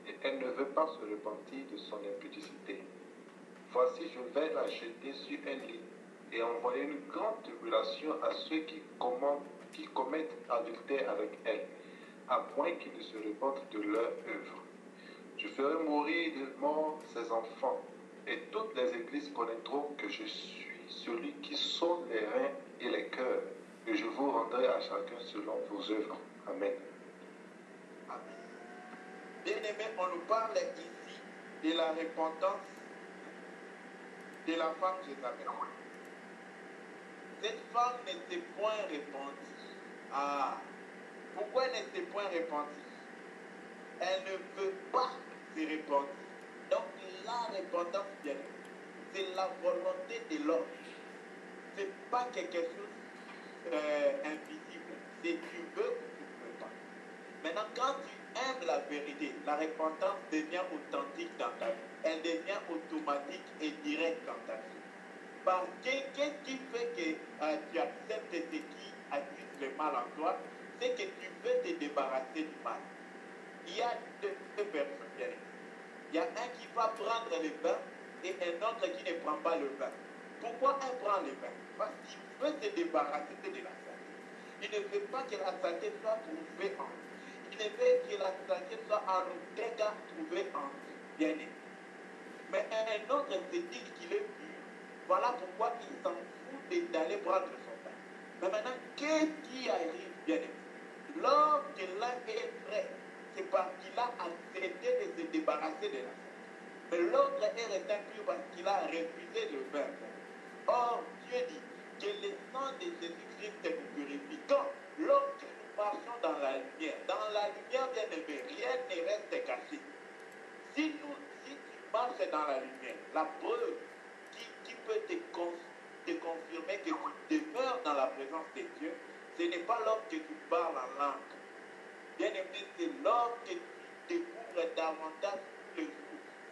et elle ne veut pas se repentir de son impudicité. Voici, je vais la jeter sur un lit et envoyer une grande tribulation à ceux qui commettent adultère avec elle, à moins qu'ils ne se repentent de leur œuvre. Je ferai mourir de mort ses enfants, et toutes les églises connaîtront que je suis celui qui sonde les reins et les cœurs, et je vous rendrai à chacun selon vos œuvres. Amen. Amen. Bien-aimé, on nous parle ici de la repentance de la femme Jézabel. Cette femme ne s'est point repentie. Ah, pourquoi elle ne s'est point repentie? Elle ne veut pas se repentir. Donc la repentance, bien, c'est la volonté de l'homme. Ce n'est pas quelque chose invisible. C'est tu veux ou tu ne veux pas. Maintenant, quand tu aimes la vérité, la repentance devient authentique dans ta vie. Elle devient automatique et directe dans ta vie. Parce que qu'est-ce qui fait que tu acceptes ce qui accuse le mal en toi? C'est que tu veux te débarrasser du mal. Il y a deux personnes bien. Il y a un qui va prendre le bain et un autre qui ne prend pas le bain. Pourquoi un prend le bain? Parce qu'il veut se débarrasser de la saleté. Il ne veut pas que la saleté soit trouvée en lui. Il ne veut que la saleté soit en aucun cas trouvée en lui. Bien aimé. Mais un autre se dit qu'il est pur. Voilà pourquoi il s'en fout d'aller prendre son bain. Mais maintenant, qu'est-ce qui arrive, bien aimé? Lorsque l'un est prêt, c'est parce qu'il a accepté de se débarrasser de la saleté. Mais l'autre est resté impur parce qu'il a refusé le bain. Or, Dieu dit que le sang de Jésus-Christ nous purifie. Lorsque nous marchons dans la lumière, bien aimé, rien ne reste caché. Si tu marches dans la lumière, la preuve qui peut te confirmer que tu demeures dans la présence de Dieu, ce n'est pas lorsque tu parles en langue. Bien-aimé, c'est lors que tu découvres davantage tous les jours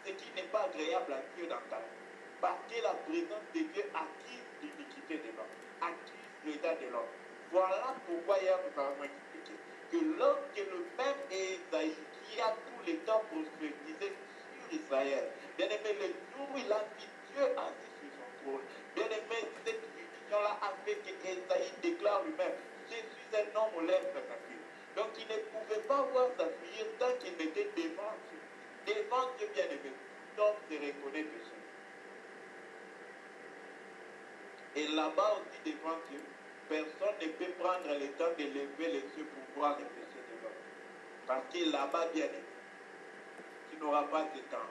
ce qui n'est pas agréable à Dieu dans ta vie. Parce que la présence de Dieu accuse l'iniquité de l'homme, accuse l'état de l'homme. Voilà pourquoi hier nous avons expliqué que lorsque le même Esaïe, qui a tout le temps prophétisé sur Israël, bien-aimé, le jour où il a dit Dieu assis sur son trône, bien-aimé, cette vision-là a fait que Esaïe déclare lui-même, je suis un homme aux lèvres sacrifiées. Donc il ne pouvait pas voir sa fille tant qu'il était devant Dieu. Devant Dieu, bien-aimé, l'homme se reconnaît péché. Et là-bas aussi devant Dieu, personne ne peut prendre le temps de lever les yeux pour voir les péchés de l'homme. Parce que là-bas, bien aimé, tu n'auras pas ce temps.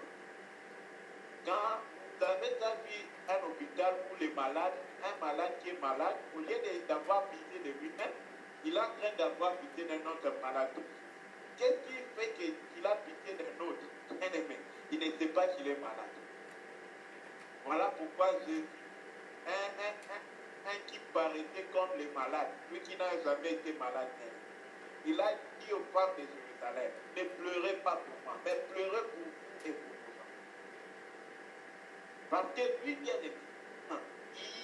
Quand vous avez déjà vu un hôpital où les malades, un malade qui est malade, au lieu d'avoir pitié de lui-même, il est en train d'avoir pitié d'un autre malade. Qu'est-ce qui fait qu'il a pitié d'un autre? Un aimé, il ne sait pas qu'il est malade. Voilà pourquoi Jésus, un qui paraissait comme les malades, lui qui n'a jamais été malade, il a dit aux femmes de Jérusalem, ne pleurez pas pour moi, mais pleurez pour vous et pour vos enfants. Parce que lui, bien aimé,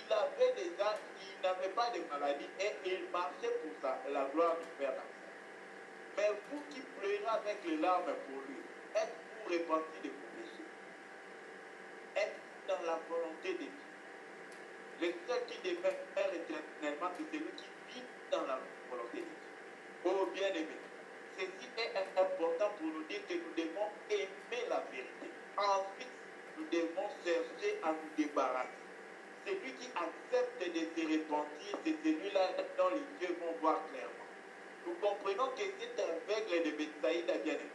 il avait déjà, il n'avait pas de maladie et il marchait pour ça, la gloire du Père. Mais vous qui pleurez avec les larmes pour lui, êtes-vous repentis de vos péchés? Êtes-vous dans la volonté de Dieu? Le seul qui demeure éternellement, c'est celui qui vit dans la volonté de Dieu. Oh bien-aimé, ceci est important pour nous dire que nous devons aimer la vérité. Ensuite, nous devons chercher à nous débarrasser. Celui qui accepte de se repentir, c'est celui-là dont les yeux vont voir clairement. Nous comprenons que cet aveugle de Bethsaïda, bien-aimé,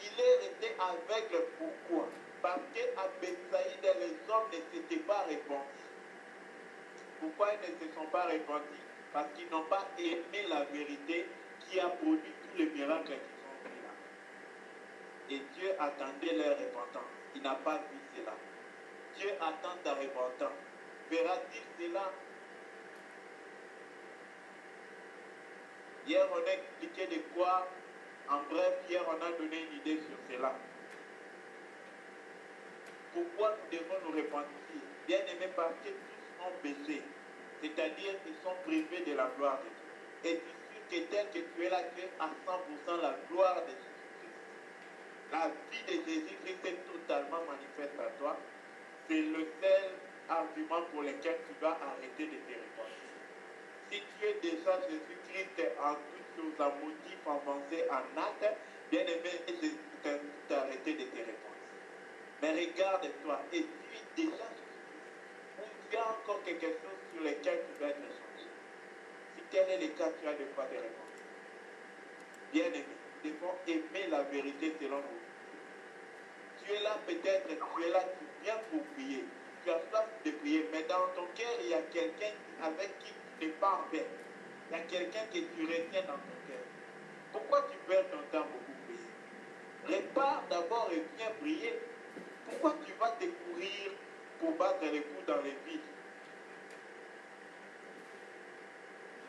il est resté aveugle. Pourquoi? Parce qu'à Bethsaïda, les hommes ne s'étaient pas répandus. Pourquoi ils ne se sont pas répandus? Parce qu'ils n'ont pas aimé la vérité qui a produit tous les miracles qu'ils ont fait là. Et Dieu attendait leur repentance. Il n'a pas vu cela. Dieu attend ta repentance. Verra-t-il cela? Hier, on a expliqué de quoi. En bref, hier, on a donné une idée sur cela. Pourquoi nous devons nous repentir? Bien aimé, parce que tous ont péché. C'est-à-dire qu'ils sont privés de la gloire de Dieu. Et tu sais que tel que tu es là, tu es à 100% la gloire de Jésus-Christ. La vie de Jésus-Christ est totalement manifeste à toi. C'est le seul argument pour lequel tu vas arrêter de te repentir. Si tu es déjà Jésus-Christ en toutes choses, en motif, en pensée, en acte, bien aimé, Jésus t'invite à arrêter de te repentir. Mais regarde-toi, et tu es déjà Jésus-Christ. Ou il y a encore quelque chose sur lequel tu dois être changé. Si tel est le cas, tu as de quoi te répondre. Bien aimé, nous devons aimer la vérité selon nous. Tu es là peut-être, tu es là, tu viens pour prier. Tu as soif de prier, mais dans ton cœur, il y a quelqu'un avec qui tu n'es pas en paix. Il y a quelqu'un que tu retiens dans ton cœur. Pourquoi tu perds ton temps beaucoup prier? Répare d'abord et viens prier. Pourquoi tu vas te courir pour battre les coups dans les vides?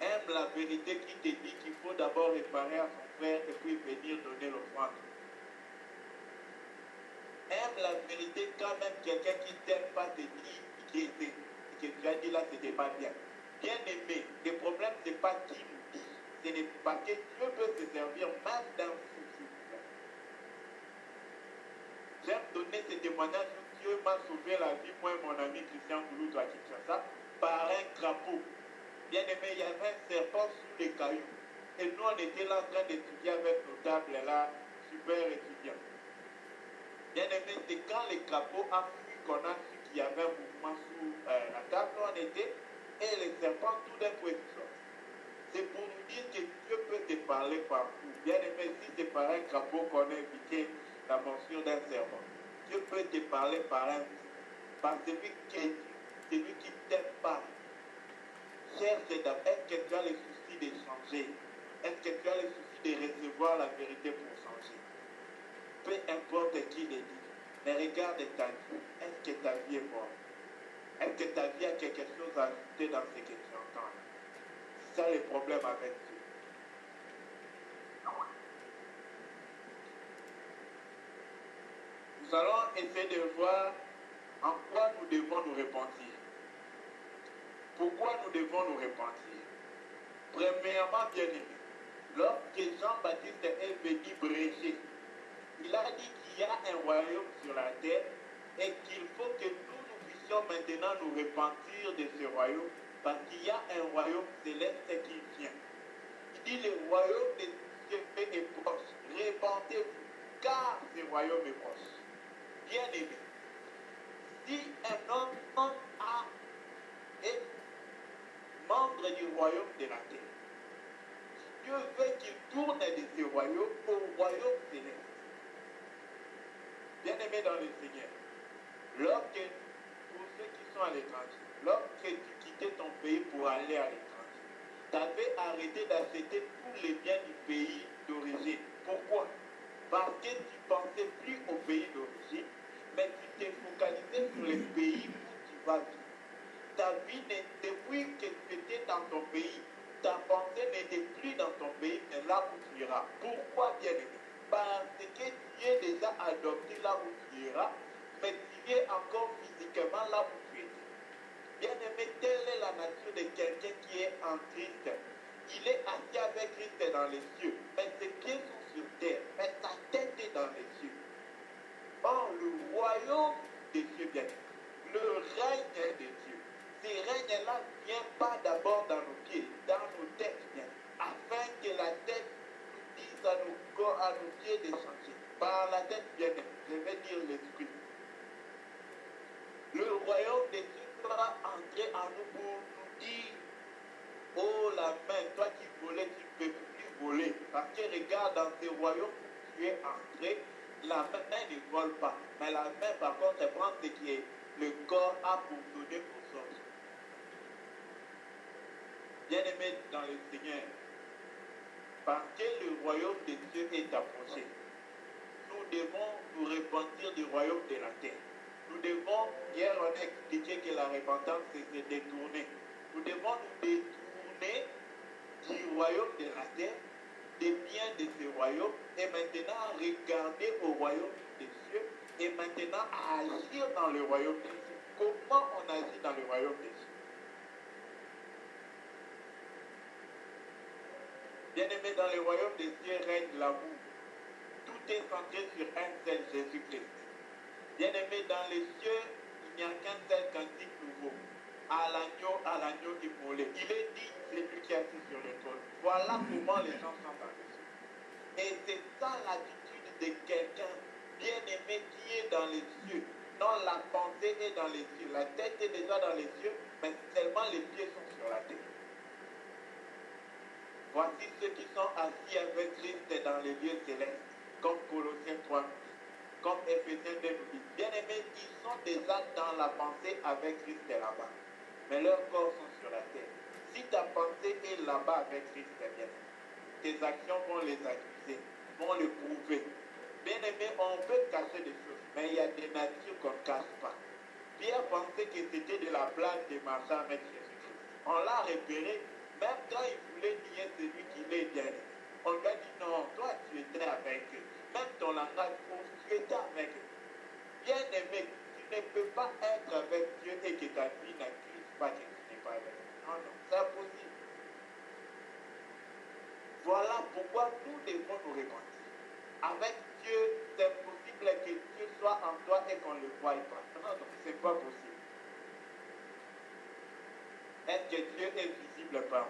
Aime la vérité qui te dit qu'il faut d'abord réparer à son frère et puis venir donner l'offrande. Aime la vérité quand même quelqu'un qui ne t'aime pas te dit que tu as dit là, c'était pas bien. Bien aimé, le problème ce n'est pas qui nous dit, ce n'est pas que Dieu peut se servir même d'un fou. J'aime donner ce témoignage où Dieu m'a sauvé la vie, moi et mon ami Christian Gouloudou à Kinshasa, par un crapaud. Bien aimé, il y avait un serpent sous les cailloux. Et nous, on était là en train d'étudier avec nos tables là, super étudiants. Bien aimé, c'est quand le crapaud a fui qu'on a su qu'il y avait un mouvement sous la table où on était, et le serpent tout d'un coup est sorti. C'est pour nous dire que Dieu peut te parler partout. Bien aimé, si c'est par un crapaud qu'on a évité la morsure d'un serpent, Dieu peut te parler par celui qui t'aime pas. Cherche d'abord, est-ce que tu as le souci de changer? Est-ce que tu as le souci de recevoir la vérité pour changer? Peu importe qui le dit, mais regarde ta vie. Est-ce que ta vie est bonne? Est-ce que ta vie a quelque chose à ajouter dans ce que tu entends? C'est ça le problème avec Dieu. Nous allons essayer de voir en quoi nous devons nous repentir. Pourquoi nous devons nous repentir? Premièrement, bien-aimé, lorsque Jean-Baptiste est venu prêcher, il a dit qu'il y a un royaume sur la terre et qu'il faut que nous puissions maintenant nous repentir de ce royaume parce qu'il y a un royaume céleste qui vient. Il dit le royaume des cieux est proche. Repentez-vous, car ce royaume est proche. Bien-aimé, si un homme est membre du royaume de la terre, Dieu veut qu'il tourne de ce royaume au royaume céleste. Bien-aimé dans le Seigneur, lorsque, pour ceux qui sont à l'étranger, lorsque tu quittais ton pays pour aller à l'étranger, tu avais arrêté d'acheter tous les biens du pays d'origine. Pourquoi? Parce que tu ne pensais plus au pays d'origine, mais tu t'es focalisé sur le pays où tu vas vivre. Ta vie, depuis que tu étais dans ton pays, ta pensée n'était plus dans ton pays, mais là où tu iras. Pourquoi, bien-aimé? Parce que tu es déjà adopté là où tu iras, mais tu es encore physiquement là où tu es. Bien-aimé, telle est la nature de quelqu'un qui est en Christ. Il est assis avec Christ dans les cieux, mais ses pieds sont sur terre, mais sa tête est dans les cieux. Or, le royaume des cieux, bien, le règne de Dieu, ce règne-là ne vient pas d'abord dans nos pieds, dans nos têtes, bien, afin que la tête nous dise à nos corps, à nos pieds de changer. Par la tête, bien, je vais dire l'esprit. Le royaume des cieux doit entrer en nous pour nous dire: oh la main, toi qui volais, tu ne peux plus voler. Parce que regarde, dans ce royaume où tu es entré, la main ne vole pas. Mais la main, par contre, elle prend ce qui est le corps a pour donner pour sortir. Bien-aimé dans le Seigneur, parce que le royaume des cieux est approché, nous devons nous repentir du royaume de la terre. Nous devons, hier on a expliqué que la repentance c'est se détourner. Nous devons nous détourner du royaume de la terre, des biens de ce royaume, et maintenant regarder au royaume des cieux, et maintenant agir dans le royaume des cieux. Comment on agit dans le royaume des cieux? Bien-aimé, dans le royaume des cieux règne l'amour. Tout est centré sur un seul Jésus-Christ. Bien-aimé, dans les cieux, il n'y a qu'un seul cantique nouveau. À l'agneau immolé. Il est dit, c'est lui qui est assis sur le trône. Voilà comment les gens sont dans les cieux. Et c'est ça l'attitude de quelqu'un bien-aimé qui est dans les cieux. Non, la pensée est dans les cieux. La tête est déjà dans les cieux, mais seulement les pieds sont sur la terre. Voici ceux qui sont assis avec Christ dans les lieux célestes, comme Colossiens 3, comme Éphésiens 2 nous dit. Bien-aimés, ils sont déjà dans la pensée avec Christ là-bas, mais leurs corps sont sur la terre. Si ta pensée est là-bas avec Christ, bien, tes actions vont les accuser, vont le prouver. Bien-aimés, on peut cacher des choses, mais il y a des natures qu'on ne cache pas. Pierre pensait que c'était de la blague de marcher avec Jésus-Christ. On l'a repéré. Même quand il voulait nier celui qui l'est bien, on lui a dit non, toi tu étais avec eux. Même ton langage, tu étais avec eux. Bien aimé, tu ne peux pas être avec Dieu et que ta vie n'accuse pas que tu n'es pas avec eux. Non, non, c'est impossible. Voilà pourquoi nous devons nous repentir. Avec Dieu, c'est possible que Dieu soit en toi et qu'on ne le voie pas. Non, non, c'est pas possible. Est-ce que Dieu est visible par nous?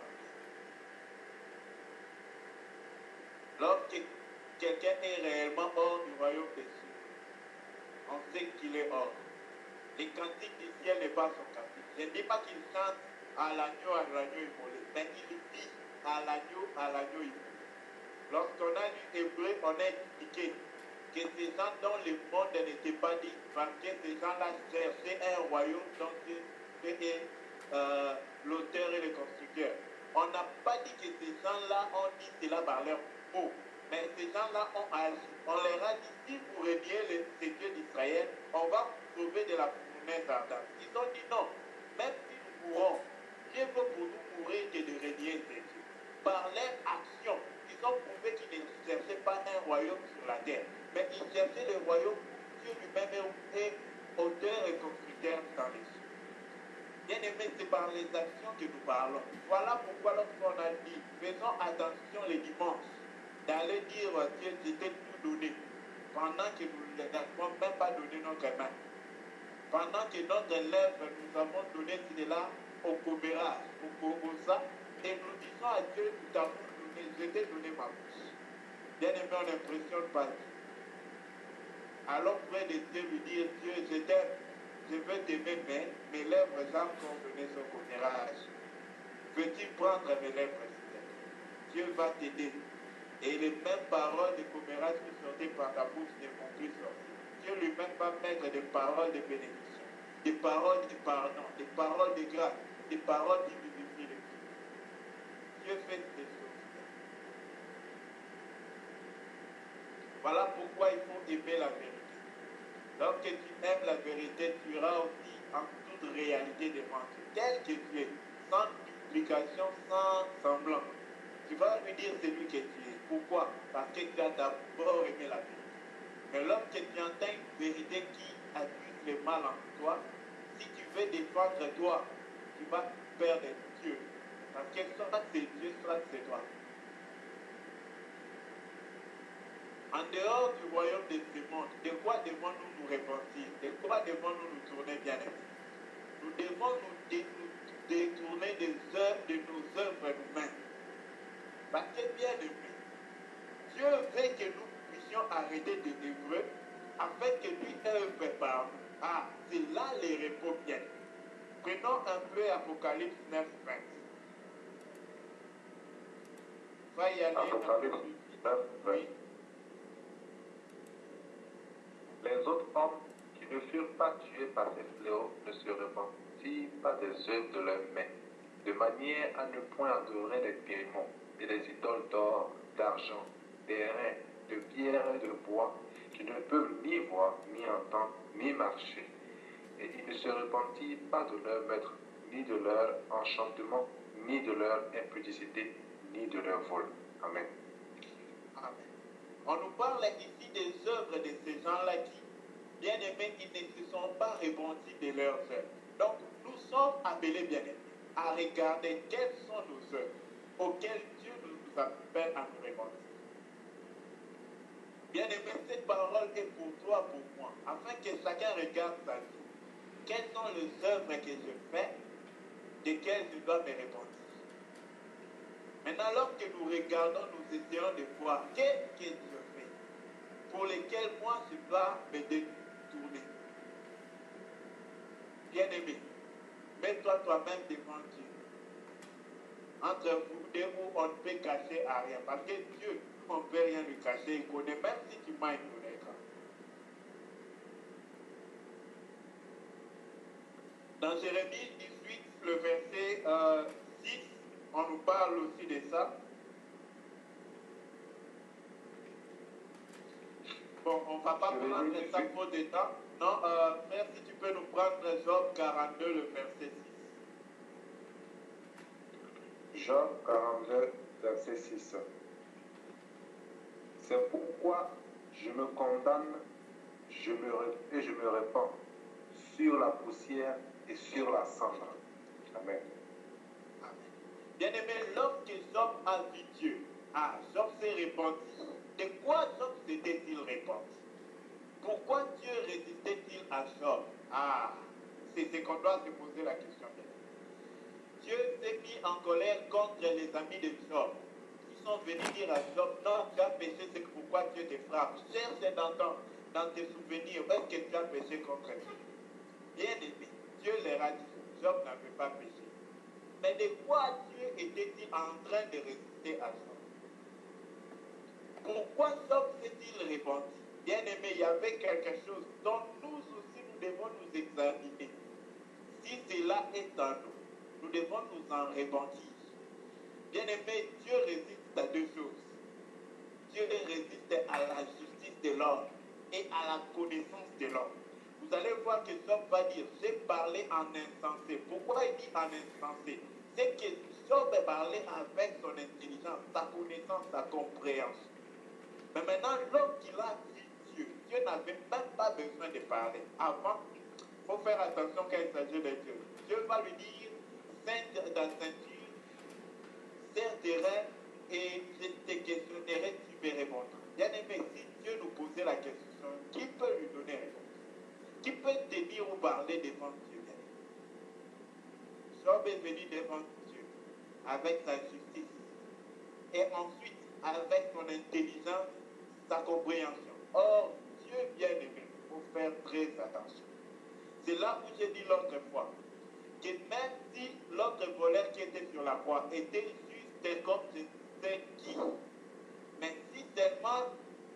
Lorsque quelqu'un est réellement hors du royaume des cieux, on sait qu'il est hors. Les cantiques du ciel n'est pas son cantique. Je ne dis pas qu'il chante à l'agneau immolé, mais il dit à l'agneau immolé. Lorsqu'on a lu Hébreu, on a expliqué que ces gens dont le monde n'était pas dit, parce que ces gens-là cherchaient un royaume dont Dieu est l'auteur et le constructeur. On n'a pas dit que ces gens-là ont dit cela par leurs mots, mais ces gens-là ont agi. On leur a dit, si vous reniez ce Dieu d'Israël, on va vous sauver de la fournaise ardente. Ils ont dit non, même si nous mourrons, Dieu veut pour nous mourir que de renier ces dieux. Par leur action, ils ont prouvé qu'ils ne cherchaient pas un royaume sur la terre, mais ils cherchaient le royaume où Dieu lui-même est auteur et constructeur dans les cieux. Bien-aimés, c'est par les actions que nous parlons. Voilà pourquoi lorsqu'on a dit, faisons attention les dimanches, d'aller dire, Dieu, je t'ai tout donné, pendant que nous n'avons même pas donné notre main. Pendant que notre lèvre, nous avons donné cela au commérage, au kobosa, et nous disons à Dieu, nous t'avons donné, je t'ai donné ma bouche. Bien-aimé, on n'impressionne pas Dieu. Alors, près de Dieu, lui dire, Dieu, je t'aime, je veux t'aimer, mais mes lèvres ont encore donné son commérage. Veux-tu prendre mes lèvres, Seigneur? Dieu va t'aider. Et les mêmes paroles de commérage qui sortaient par ta bouche ne vont plus sortir. Dieu lui-même va mettre des paroles de bénédiction, des paroles de pardon, des paroles de grâce, des paroles qui vivifient les vies. Dieu fait des choses. Voilà pourquoi il faut aimer la vérité. Lorsque tu aimes la vérité, tu iras aussi en toute réalité devant Dieu, tel que tu es, sans duplication, sans semblant. Tu vas lui dire celui que tu es. Pourquoi? Parce que tu as d'abord aimé la vérité. Mais lorsque tu entends une vérité qui accuse le mal en toi, si tu veux défendre toi, tu vas perdre Dieu. Parce que soit c'est Dieu, soit c'est toi. En dehors du royaume de ce monde, de quoi devons-nous nous repentir? De quoi devons-nous nous tourner bien aimés? Nous devons nous détourner des œuvres, de nos œuvres nous-mêmes. Parce que bien aimé, Dieu veut que nous puissions arrêter de œuvrer afin que lui œuvre par nous. Ah, c'est là les repos viennent. Prenons un peu Apocalypse 9, 20. Va y aller. Apocalypse 9, 20. Oui. Les autres hommes qui ne furent pas tués par ces fléaux ne se repentirent pas des œuvres de leurs mains, de manière à ne point adorer les démons et les idoles d'or, d'argent, d'airain, de pierre et de bois, qui ne peuvent ni voir, ni entendre, ni marcher. Et ils ne se repentirent pas de leur maître, ni de leur enchantement, ni de leur impudicité, ni de leur vol. Amen. Amen. On nous parle ici des œuvres de ces gens-là qui, bien aimés, ils ne se sont pas repentis de leurs œuvres. Donc, nous sommes appelés, bien aimés, à regarder quelles sont nos œuvres auxquelles Dieu nous appelle à nous repentir. Bien aimé, cette parole est pour toi, pour moi, afin que chacun regarde sa vie. Quelles sont les œuvres que je fais, desquelles je dois me repentir. Maintenant, lorsque nous regardons, nous essayons de voir qu'est-ce que Dieu fait, pour lesquels moi je dois me détourner. Bien-aimé, mets-toi toi-même devant Dieu. Entre vous deux, où on ne peut cacher à rien. Parce que Dieu, on ne peut rien lui cacher, il connaît, même si tu m'as il connaîtra. Dans Jérémie 18, le verset 6, on nous parle aussi de ça. Bon, on ne va pas prendre ça trop de temps. Non, frère, si tu peux nous prendre Job 42, le verset 6. Job 42, verset 6. C'est pourquoi je me condamne et je me répands sur la poussière et sur la cendre. Amen. Amen. Bien-aimé, lorsque Job a vu Dieu, Job s'est repenti. De quoi Job s'était-il repenti? Pourquoi Dieu résistait-il à Job? C'est ce qu'on doit se poser la question. Dieu s'est mis en colère contre les amis de Job. Ils sont venus dire à Job, non, tu as péché, c'est pourquoi Dieu te frappe. Cherche dans tes souvenirs, est-ce que tu as péché contre Dieu? Bien aimé, Dieu leur a dit, Job n'avait pas péché. Mais de quoi Dieu était-il en train de résister à Job? Pourquoi Job s'est-il repenti? Bien aimé, il y avait quelque chose dont nous aussi nous devons nous examiner. Si cela est en nous, nous devons nous en repentir. Bien aimé, Dieu résiste à deux choses. Dieu résiste à la justice de l'homme et à la connaissance de l'homme. Vous allez voir que Job va dire, j'ai parlé en insensé. Pourquoi il dit en insensé? C'est que Job parlait avec son intelligence, sa connaissance, sa compréhension. Mais maintenant, l'homme qui a vu Dieu, Dieu n'avait même pas besoin de parler. Avant, il faut faire attention quand il s'agit de Dieu. Dieu va lui dire, ceinte ta ceinture, serre tes reins et je te questionnerai, tu me répondras. Bien aimé, si Dieu nous posait la question, qui peut lui donner réponse? Qui peut te dire ou parler devant Dieu? Job est venu devant Dieu avec sa justice et ensuite avec son intelligence, sa compréhension. Or, Dieu bien-aimé, il faut faire très attention. C'est là où j'ai dit l'autre fois que même si l'autre voleur qui était sur la croix était juste comme je sais qui, mais si seulement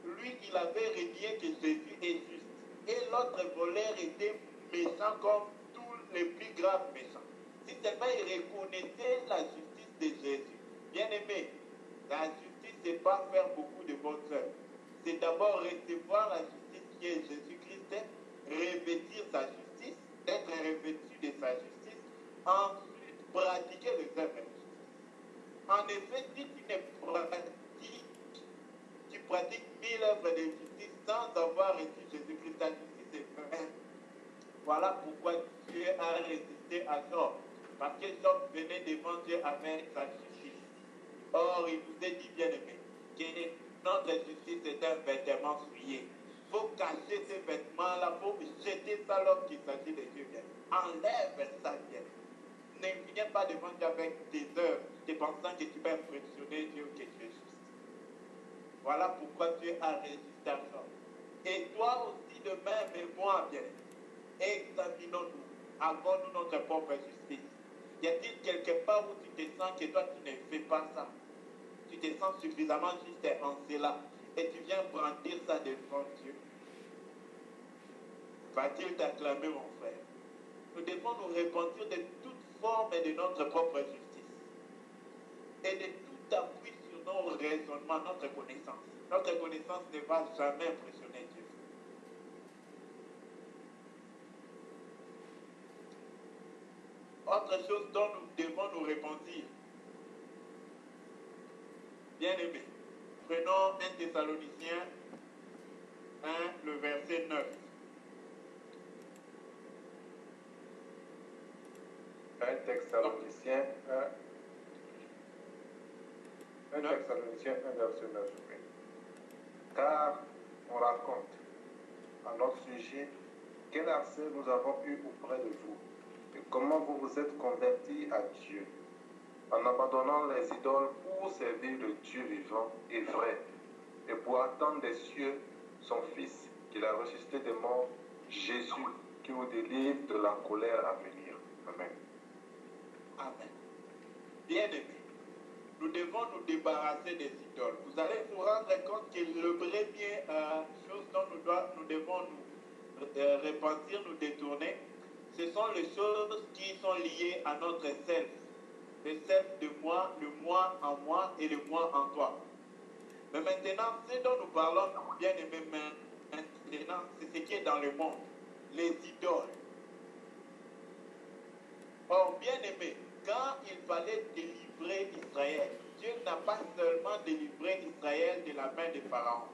lui, il avait renié que Jésus est juste, et l'autre voleur était méchant comme tous les plus graves méchants, si seulement il reconnaissait la justice de Jésus, bien aimé, la justice, c'est pas faire beaucoup de bonnes œuvres. C'est d'abord recevoir la justice qui est Jésus-Christ, revêtir sa justice, être revêtu de sa justice, ensuite pratiquer les œuvres de justice. En effet, si tu pratiques 1000 œuvres de justice sans avoir reçu Jésus-Christ, ta justice est vaine. Voilà pourquoi Dieu a résisté à Job. Parce que Job venait devant Dieu avec sa justice. Or, il vous est dit, bien-aimé, que notre justice est un vêtement souillé. Il faut cacher ces vêtements-là, il faut jeter ça lorsqu'il s'agit de Dieu. Enlève ça, bien. Ne viens pas devant Dieu avec tes œuvres, te pensant que tu vas impressionner Dieu, que tu es juste. Voilà pourquoi Dieu a résisté à Job. Et toi aussi de même, et moi, bien, examinons-nous, avons-nous notre propre justice. Y a-t-il quelque part où tu te sens que toi tu ne fais pas ça? Tu te sens suffisamment juste en cela et tu viens brandir ça devant Dieu? Va-t-il t'acclamer, mon frère? Nous devons nous repentir de toute forme de notre propre justice et de tout appui sur nos raisonnements, notre connaissance. Notre connaissance ne va jamais impressionner Dieu. Autre chose dont nous devons nous repentir. Bien-aimés, prenons 1 Thessaloniciens 1, le verset 9. 1 Thessaloniciens 1, Thessaloniciens 1, verset 9. Oui. Car on raconte à notre sujet quel accès nous avons eu auprès de vous et comment vous vous êtes convertis à Dieu en abandonnant les idoles pour servir le Dieu vivant et vrai et pour attendre des cieux son Fils qu'il a ressuscité des morts, Jésus, qui vous délivre de la colère à venir. Amen. Amen. Bien-aimés, nous devons nous débarrasser des idoles. Vous allez vous rendre compte que le premier chose dont nous devons nous repentir, nous détourner, ce sont les choses qui sont liées à notre self. Le self de moi, le moi en moi et le moi en toi. Mais maintenant, ce dont nous parlons, bien-aimés, maintenant, c'est ce qui est dans le monde, les idoles. Or, bien-aimés, quand il fallait délivrer Israël, Dieu n'a pas seulement délivré Israël de la main des pharaons.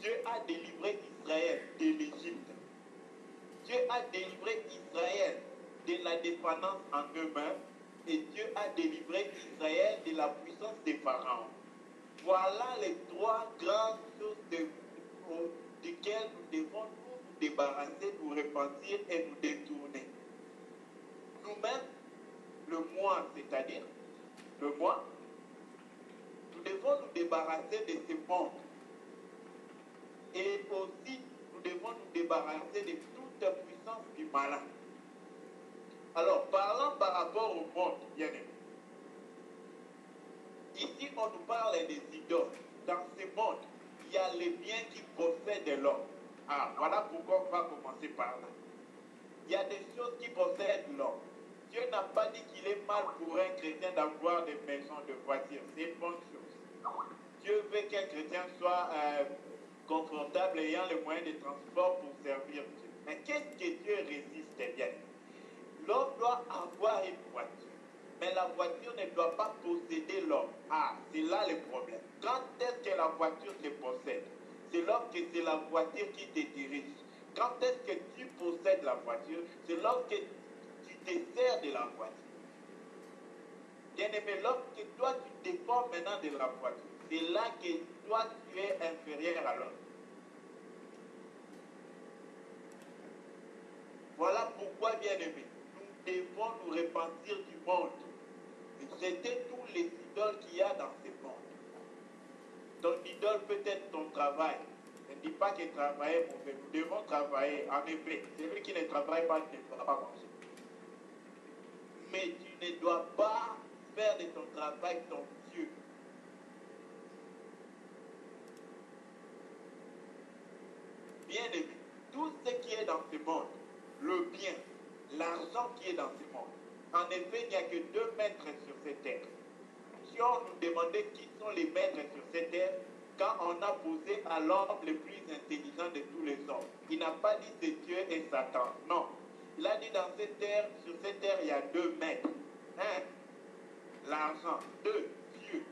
Dieu a délivré Israël de l'Égypte. Dieu a délivré Israël de la dépendance en eux-mêmes et Dieu a délivré Israël de la puissance des pharaons. Voilà les trois grandes choses desquelles nous devons nous débarrasser, nous repentir et nous détourner. Nous-mêmes, le moi, c'est-à-dire le moi, nous devons nous débarrasser de ce monde. Et aussi, nous devons nous débarrasser de toute puissance du malin. Alors, parlant par rapport au monde, bien aimé. Ici, on nous parle des idoles. Dans ce monde, il y a les biens qui possèdent l'homme. Ah, voilà pourquoi on va commencer par là. Il y a des choses qui possèdent l'homme. Dieu n'a pas dit qu'il est mal pour un chrétien d'avoir des maisons, de voitures. C'est une bonne chose. Dieu veut qu'un chrétien soit confortable, ayant les moyens de transport pour servir Dieu. Mais qu'est-ce que Dieu résiste bien? L'homme doit avoir une voiture. Mais la voiture ne doit pas posséder l'homme. Ah, c'est là le problème. Quand est-ce que la voiture se possède? C'est lorsque c'est la voiture qui te dirige. Quand est-ce que tu possèdes la voiture? C'est lorsque tu te sers de la voiture. Bien-aimé, lorsque toi tu dépends maintenant de la voiture, c'est là que toi tu es inférieur à l'autre. Voilà pourquoi, bien-aimé, nous devons nous repentir du monde. Jeter tous les idoles qu'il y a dans ce monde. Ton idole peut être ton travail. Ne dis pas que travailler est mauvais. Nous devons travailler. En effet, celui qui ne travaille pas ne pourra pas manger. Mais tu ne dois pas faire de ton travail ton Dieu. Bien-aimé, tout ce qui est dans ce monde, le bien, l'argent qui est dans ce monde, en effet, il n'y a que 2 maîtres sur cette terre. Si on nous demandait qui sont les maîtres sur cette terre, quand on a posé à l'homme le plus intelligent de tous les hommes, il n'a pas dit c'est Dieu et Satan. Non. Il a dit dans cette terre, sur cette terre, il y a 2 maîtres. Un, l'argent. 2, Dieu.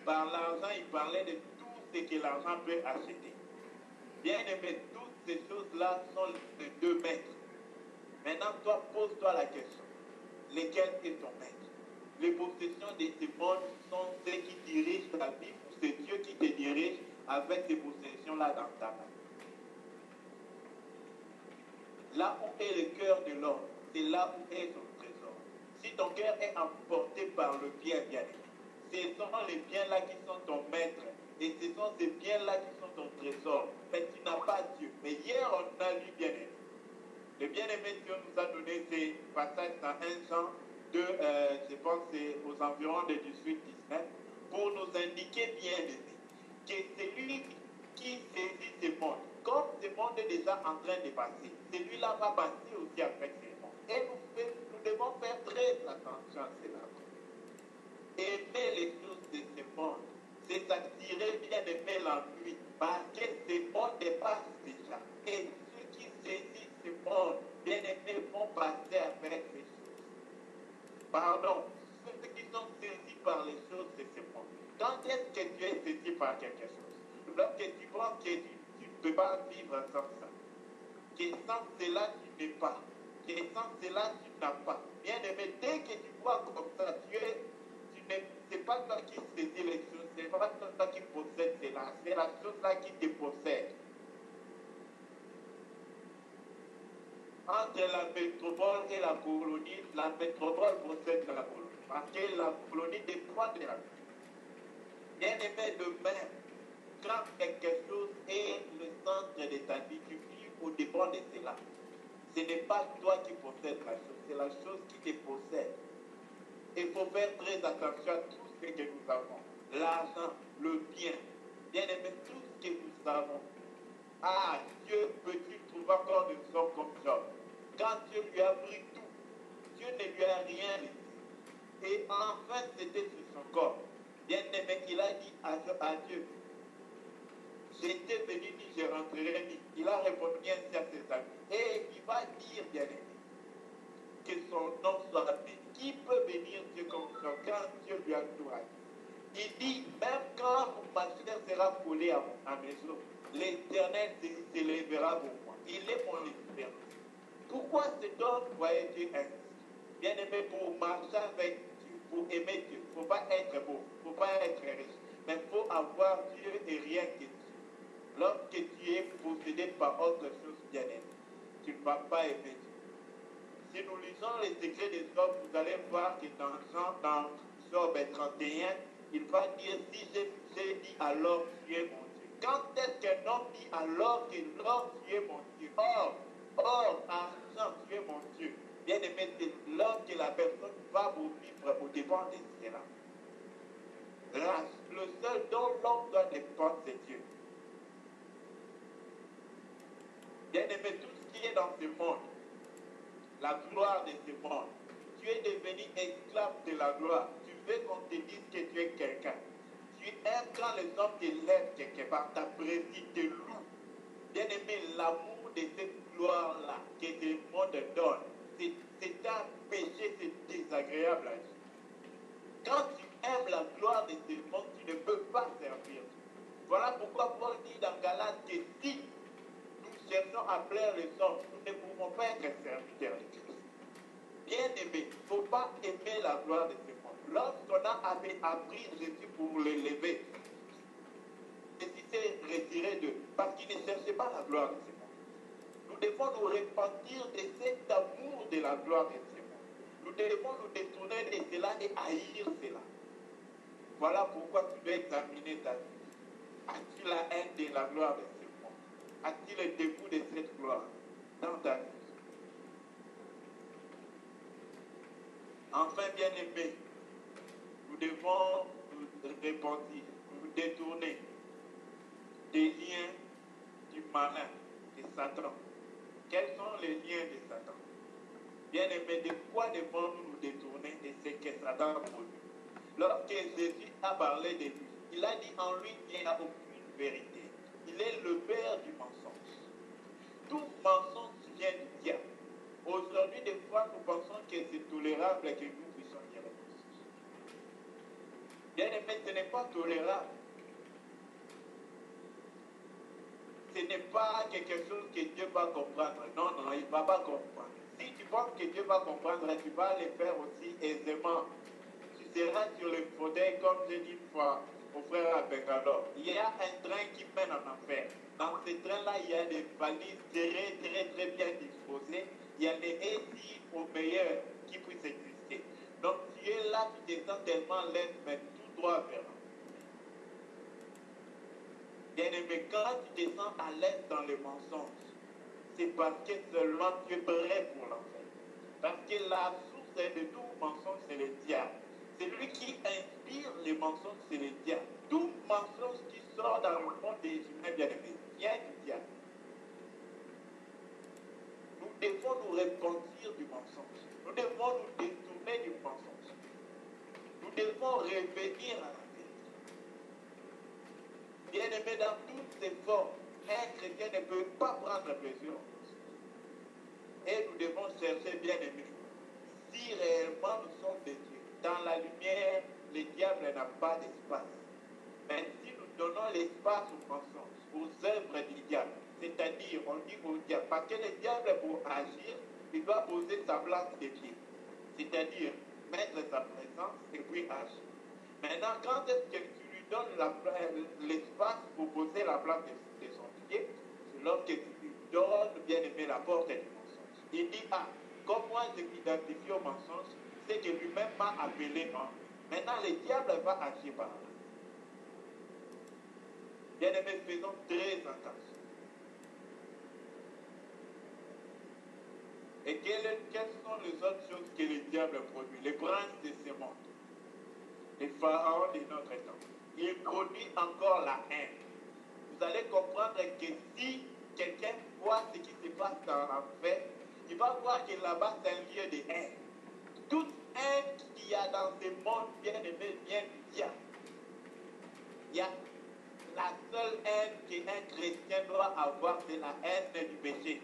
Par l'argent, il parlait de tout ce que l'argent peut acheter. Bien aimé, toutes ces choses-là sont les 2 maîtres. Maintenant, toi, pose-toi la question. Lequel est ton maître? Les possessions de ce monde sont ceux qui dirigent ta vie, ou c'est Dieu qui te dirige avec ces possessions-là dans ta main. Là où est le cœur de l'homme, c'est là où est son trésor. Si ton cœur est emporté par le bien, bien-aimé, ce sont les biens-là qui sont ton maître, et ce sont ces biens-là qui sont ton trésor. Mais tu n'as pas Dieu. Mais hier, on a lu bien-aimé. Le bien-aimé, Dieu nous a donné ces passages dans 1 Jean 2, je pense c'est aux environs de 18-19, pour nous indiquer bien aimé que celui qui saisit ce monde, comme ce monde est déjà en train de passer, celui-là va passer aussi avec ce monde. Et nous devons faire très attention à cela. Aimer les choses de ce monde, c'est s'attirer bien aimer l'ennui, parce que ce monde dépasse déjà. Et ceux qui saisissent ce monde, bien aimés, vont passer avec ces choses. Pardon, ceux qui sont saisis par les choses de ce monde. Quand est-ce que tu es saisi par quelque chose? Lorsque tu penses que tu ne peux pas vivre sans ça. Que sans cela, tu n'es pas. Que sans cela, tu n'as pas. Bien aimé, dès que tu vois comme ça, c'est pas toi qui saisis les choses, c'est pas toi qui possèdes cela, c'est la chose-là qui te possède. Entre la métropole et la colonie, la métropole possède la colonie. Parce que la colonie dépend de la métropole. Bien aimé, de même, quand quelque chose est le centre de ta vie, tu vis au dépend de cela. Ce n'est pas toi qui possèdes la chose, c'est la chose qui te possède. Il faut faire très attention à tout ce que nous avons. L'argent, le bien. Bien aimé, tout ce que nous avons. Ah, Dieu peut-il trouver encore des hommes comme Job? Quand Dieu lui a pris tout, Dieu ne lui a rien laissé. Et enfin, c'était sur son corps. Bien aimé, il a dit à Dieu, j'étais venu ni je rentrerai ni. Il a répondu ainsi à ses amis. Et il va dire, bien aimé, que son nom soit béni. Qui peut bénir Dieu comme ça quand Dieu lui a tout dit? Il dit, même quand ma chair sera collée à mes os, l'Éternel s'élèvera pour moi. Il est mon espérance. Pourquoi cet homme voyait Dieu ainsi? Bien aimé, pour marcher avec Dieu, pour aimer Dieu, il ne faut pas être beau, il ne faut pas être riche, mais il faut avoir Dieu et rien que Dieu. Lorsque tu es possédé par autre chose, bien aimé, tu ne vas pas aimer Dieu. Si nous lisons les secrets des hommes, vous allez voir que dans Job 31, il va dire, si j'ai dit alors tu es mon Dieu. Quand est-ce qu'un homme dit alors que l'homme tu es mon Dieu? Or, argent, tu es mon Dieu. Bien aimé, c'est lorsque la personne va vous vivre au dépend de cela. Le seul dont l'homme doit dépendre, c'est Dieu. Bien aimé, tout ce qui est dans ce monde, la gloire de ce monde, tu es devenu esclave de la gloire. Tu veux qu'on te dise que tu es quelqu'un. Tu aimes quand les hommes te lèvent quelque part, t'apprécient, te louent. Bien aimé, l'amour de cette gloire-là que le monde donne, c'est un péché, c'est désagréable à Dieu. Quand tu aimes la gloire de ce monde, tu ne peux pas servir Dieu. serviteur de Christ. Bien-aimé, il ne faut pas aimer la gloire de ce monde. Lorsqu'on a appris Jésus pour l'élever, Jésus s'est retiré d'eux parce qu'il ne cherchait pas la gloire de ce monde. Nous devons nous repentir de cet amour de la gloire de ce monde. Nous devons nous détourner de cela et haïr cela. Voilà pourquoi tu dois examiner ta vie. As-tu la haine de la gloire de ce monde? As-tu le dégoût de cette gloire dans ta vie? Enfin, bien-aimés, nous devons nous repentir, nous détourner des liens du malin, de Satan. Quels sont les liens de Satan? Bien-aimés, de quoi devons-nous nous détourner de ce que Satan a produit? Lorsque Jésus a parlé de lui, il a dit en lui qu'il n'y a aucune vérité. Il est le père du mensonge. Tout mensonge vient du diable. Aujourd'hui, des fois, nous pensons que c'est tolérable que nous puissions dire les mensonges. Bien-aimé, ce n'est pas tolérable. Ce n'est pas quelque chose que Dieu va comprendre. Non, non, il ne va pas comprendre. Si tu penses que Dieu va comprendre, tu vas le faire aussi aisément. Tu seras sur le fauteuil, comme j'ai dit une fois au frère Abengalo. Il y a un train qui mène en enfer. Dans ce train-là, il y a des valises très bien disposées. Il y a des SI au meilleur qui puissent exister. Donc tu es là, tu te sens tellement l'aise, mais tout droit vers là. Bien-aimé, quand tu te sens à l'aise dans les mensonges, c'est parce que seulement tu es prêt pour l'enfer. Parce que la source de tout mensonge, c'est le diable. C'est lui qui inspire les mensonges, c'est le diable. Tout mensonge qui sort dans le monde des humains bien-aimés vient du diable. Nous devons nous repentir du mensonge. Nous devons nous détourner du mensonge. Nous devons revenir à la vérité. Bien-aimé, dans toutes ces formes, un chrétien ne peut pas prendre plaisir au mensonge. Et nous devons chercher, bien-aimé, si réellement nous sommes des dieux. Dans la lumière, le diable n'a pas d'espace. Mais si nous donnons l'espace aux mensonges, aux œuvres du diable, c'est-à-dire, on dit au diable, parce que le diable, pour agir, il doit poser sa place de pied. C'est-à-dire, mettre sa présence et puis agir. Maintenant, quand est-ce que tu lui donnes l'espace pour poser la place de son pied? C'est lorsque tu lui donnes, bien aimé, la porte du mensonge. Il dit, ah, comme moi je m'identifie au mensonge, c'est que lui-même m'a appelé en lui. Maintenant, le diable va agir par là. Bien aimé, faisons très attention. Et quelles sont les autres choses que le diable produit? Les princes de ce monde, les pharaons de notre temps. Il produit encore la haine. Vous allez comprendre que si quelqu'un voit ce qui se passe dans l'enfer, il va voir que là-bas c'est un lieu de haine. Toute haine qu'il y a dans ce monde bien-aimé vient du diable. Il y a la seule haine qu'un chrétien doit avoir, c'est la haine du péché.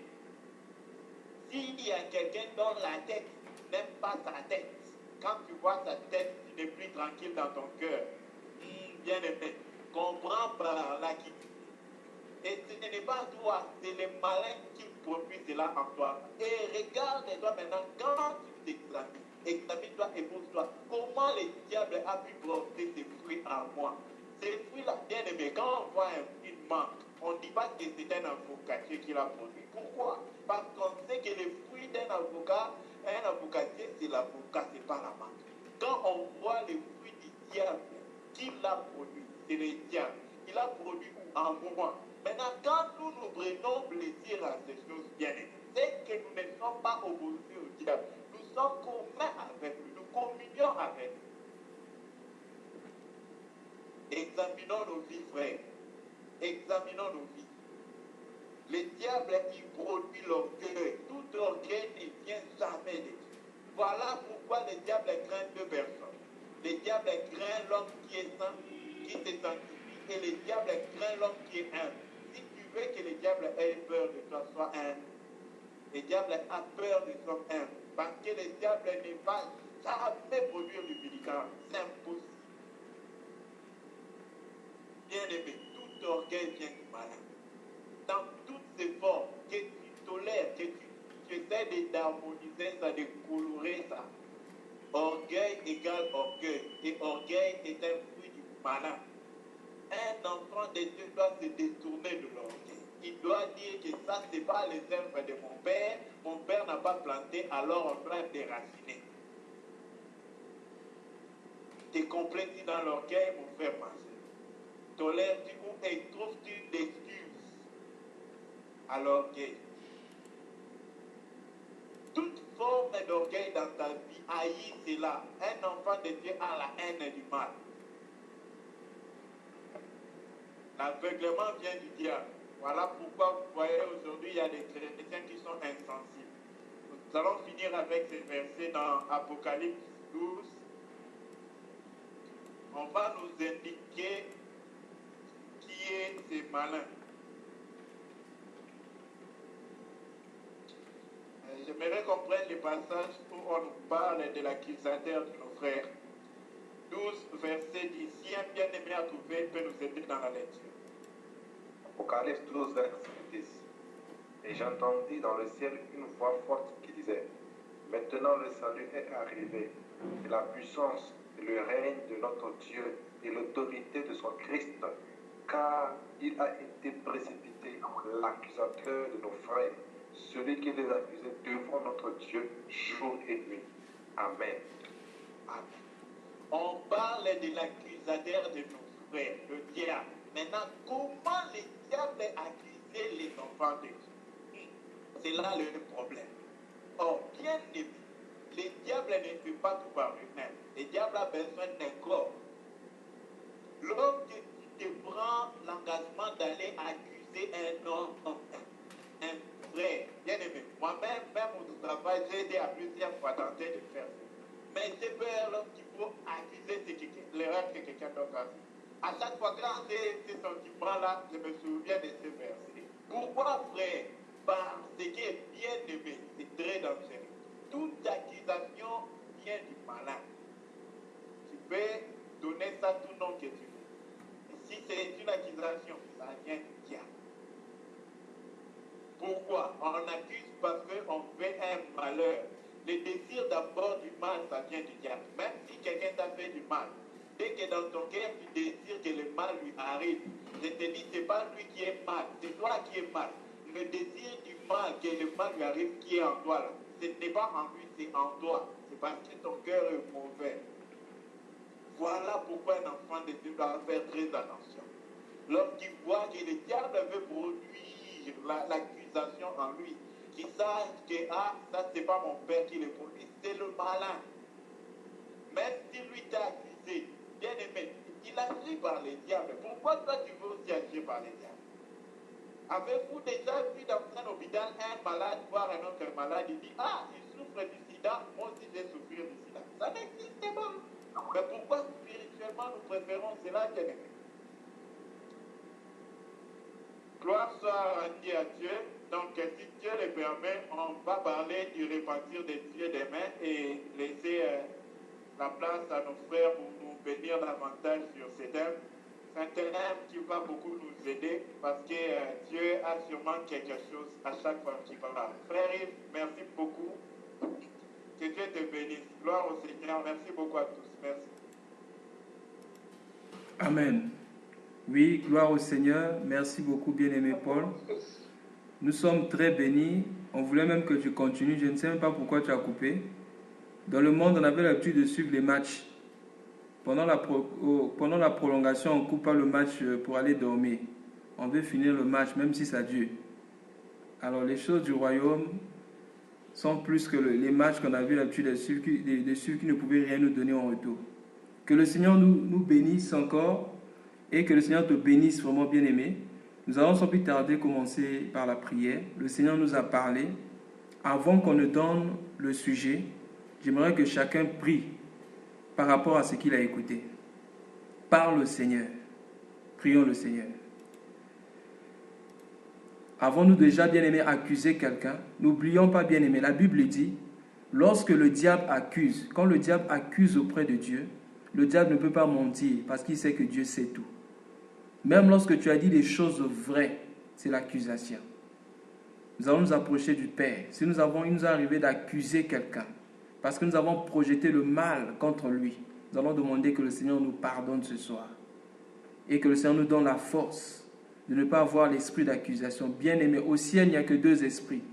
S'il y a quelqu'un dont la tête n'aime pas sa tête, quand tu vois sa tête, tu n'es plus tranquille dans ton cœur. Bien-aimé, comprends par là qui. Et ce n'est pas toi, c'est les malins qui produisent cela en toi. Et regarde-toi maintenant, quand tu t'examines, examine-toi et pose-toi, comment le diable a pu porter ces fruits en moi? Ces fruits-là, bien-aimé, quand on voit une mangue, on ne dit pas que c'est un avocatier qui l'a produit. Pourquoi? Parce qu'on sait que les fruits d'un avocat, un avocatier, c'est l'avocat, c'est pas la mangue. Quand on voit les fruits du diable, qui l'a produit? C'est le diable. Il a produit en moi. Maintenant, quand nous nous prenons plaisir à ces choses bien-aimées, c'est que nous ne sommes pas opposés au diable. Nous sommes communs avec lui, nous communions avec lui. Examinons nos vies, frères. Examinons nos vies. Le diable, il produit l'orgueil. Tout orgueil ne vient jamais de Dieu. Voilà pourquoi le diable craint deux personnes. Le diable craint l'homme qui est saint, qui se sanctifie, et le diable craint l'homme qui est humble. Si tu veux que le diable ait peur de toi, sois humble. Le diable a peur de son humble. Parce que le diable ne va jamais produire l'humilité. C'est impossible. Bien-aimé, tout orgueil vient du malin. Dans toutes ces formes que tu tolères, que tu tu essaies d'harmoniser ça, de colorer ça. Orgueil égale orgueil. Et orgueil est un fruit du malin. Un enfant de Dieu doit se détourner de l'orgueil. Il doit dire que ça, ce n'est pas les œuvres de mon père. Mon père n'a pas planté, alors on doit déraciner. T'es complété dans l'orgueil, mon frère, ma soeur. Tolères-tu ou trouves-tu des excuses à l'orgueil? Toute forme d'orgueil dans ta vie, haïs cela. Un enfant de Dieu a la haine du mal. L'aveuglement vient du diable. Voilà pourquoi vous voyez aujourd'hui, il y a des chrétiens qui sont insensibles. Nous allons finir avec ces versets dans Apocalypse 12. On va nous indiquer qui est ces malins. J'aimerais qu'on prenne les passages où on nous parle de l'accusateur de nos frères. 12, verset 10. Si un bien-aimé à trouver, peut nous aider dans la lecture. Apocalypse 12, verset 10. Et j'entendis dans le ciel une voix forte qui disait: Maintenant le salut est arrivé, et la puissance et le règne de notre Dieu et l'autorité de son Christ, car il a été précipité l'accusateur de nos frères, celui qui les accusait devant notre Dieu jour et nuit. Amen. Amen. On parle de l'accusateur de nos frères, le diable. Maintenant, comment le diable accusait les enfants de Dieu? C'est là le problème. Or, bien aimé, le diable ne fait pas tout par lui-même. Le diable a besoin d'un corps. Lorsque tu te prends l'engagement d'aller accuser un homme, un frère, bien aimé, moi-même, même au travail, j'ai aidé à plusieurs fois tenter de faire ça. Mais c'est peur lorsqu'il faut accuser l'erreur que quelqu'un d'autre a fait. À chaque fois que j'ai ces sentiments-là, je me souviens de ces versets. Pourquoi, frère? Parce que bien aimé, c'est très dangereux. Toute accusation vient du malin. Tu peux donner ça tout nom que tu veux. Et si c'est une accusation, ça vient du diable. Pourquoi? On accuse parce qu'on fait un malheur. Le désir d'abord du mal, ça vient du diable. Même si quelqu'un t'a fait du mal, dès que dans ton cœur tu désires que le mal lui arrive, je te dis, ce n'est pas lui qui est mal, c'est toi qui es mal. Le désir du mal, que le mal lui arrive, qui est en toi là, ce n'est pas en lui, c'est en toi. C'est parce que ton cœur est mauvais. Voilà pourquoi un enfant de Dieu doit faire très attention. Lorsqu'il voit que le diable veut produire l'accusation en lui, qu'il sache que ça c'est pas mon père qui le produit, c'est le malin. Même si lui t'a accusé, bien aimé, il agit par les diables. Pourquoi toi tu veux aussi agir par les diables? Avez-vous déjà vu dans un hôpital un malade voir un autre malade, il dit, il souffre du sida, moi aussi j'ai souffert du sida. Ça n'existe pas. Mais pourquoi spirituellement nous préférons cela, bien aimé? Gloire soit rendue à Dieu. Donc, si Dieu le permet, on va parler du repentir des Dieu demain et laisser la place à nos frères pour nous bénir davantage sur ces thèmes. C'est un thème qui va beaucoup nous aider parce que Dieu a sûrement quelque chose à chaque fois qu'il parle. Frère Yves, merci beaucoup. Que Dieu te bénisse. Gloire au Seigneur. Merci beaucoup à tous. Merci. Amen. Oui, gloire au Seigneur. Merci beaucoup, bien-aimé Paul. Nous sommes très bénis. On voulait même que tu continues. Je ne sais même pas pourquoi tu as coupé. Dans le monde, on avait l'habitude de suivre les matchs. Pendant la prolongation, on ne coupe pas le match pour aller dormir. On veut finir le match, même si ça dure. Alors, les choses du royaume sont plus que les matchs qu'on avait l'habitude de suivre qui ne pouvaient rien nous donner en retour. Que le Seigneur nous bénisse encore et que le Seigneur te bénisse vraiment, bien-aimé. Nous allons sans plus tarder commencer par la prière. Le Seigneur nous a parlé. Avant qu'on ne donne le sujet, j'aimerais que chacun prie par rapport à ce qu'il a écouté. Parle au Seigneur. Prions le Seigneur. Avons-nous déjà, bien-aimé, accusé quelqu'un? N'oublions pas, bien-aimé, la Bible dit, lorsque le diable accuse, quand le diable accuse auprès de Dieu, le diable ne peut pas mentir parce qu'il sait que Dieu sait tout. Même lorsque tu as dit des choses vraies, c'est l'accusation. nous allons nous approcher du Père. Si il nous est arrivé d'accuser quelqu'un, parce que nous avons projeté le mal contre lui, nous allons demander que le Seigneur nous pardonne ce soir. Et que le Seigneur nous donne la force de ne pas avoir l'esprit d'accusation. Bien-aimé, au ciel, il n'y a que deux esprits.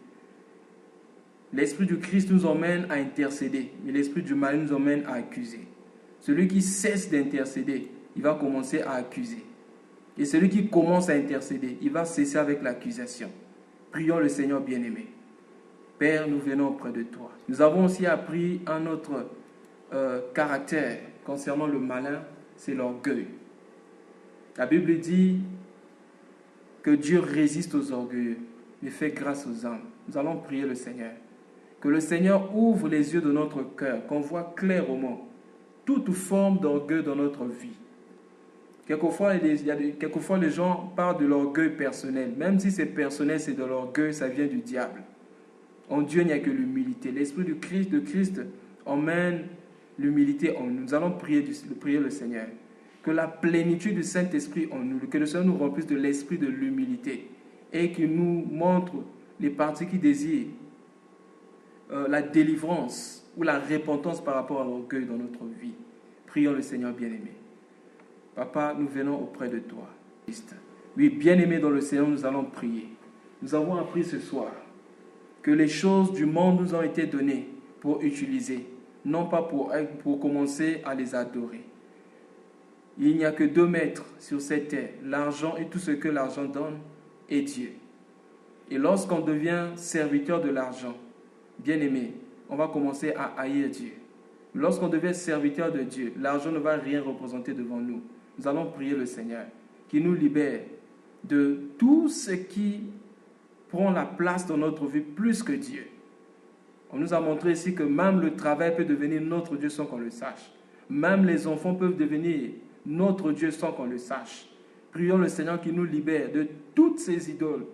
L'esprit du Christ nous emmène à intercéder, mais l'esprit du mal nous emmène à accuser. Celui qui cesse d'intercéder, il va commencer à accuser. Et celui qui commence à intercéder, il va cesser avec l'accusation. Prions le Seigneur bien-aimé. Père, nous venons auprès de toi. Nous avons aussi appris un autre caractère concernant le malin, c'est l'orgueil. La Bible dit que Dieu résiste aux orgueilleux, mais fait grâce aux hommes. Nous allons prier le Seigneur. Que le Seigneur ouvre les yeux de notre cœur, qu'on voit clairement toute forme d'orgueil dans notre vie. Quelquefois, les gens parlent de l'orgueil personnel. Même si c'est personnel, c'est de l'orgueil, ça vient du diable. En Dieu, il n'y a que l'humilité. L'Esprit de Christ emmène l'humilité en nous. Nous allons prier le Seigneur. Que la plénitude du Saint-Esprit en nous, que le Seigneur nous remplisse de l'esprit de l'humilité et qu'il nous montre les parties qui désirent la délivrance ou la repentance par rapport à l'orgueil dans notre vie. Prions le Seigneur bien-aimé. Papa, nous venons auprès de toi. Oui, bien-aimé dans le Seigneur, nous allons prier. Nous avons appris ce soir que les choses du monde nous ont été données pour utiliser, non pas pour commencer à les adorer. Il n'y a que 2 maîtres sur cette terre, l'argent et tout ce que l'argent donne, et Dieu. Et lorsqu'on devient serviteur de l'argent, bien-aimé, on va commencer à haïr Dieu. Lorsqu'on devient serviteur de Dieu, l'argent ne va rien représenter devant nous. Nous allons prier le Seigneur qui nous libère de tout ce qui prend la place dans notre vie plus que Dieu. On nous a montré ici que même le travail peut devenir notre Dieu sans qu'on le sache. Même les enfants peuvent devenir notre Dieu sans qu'on le sache. Prions le Seigneur qui nous libère de toutes ces idoles,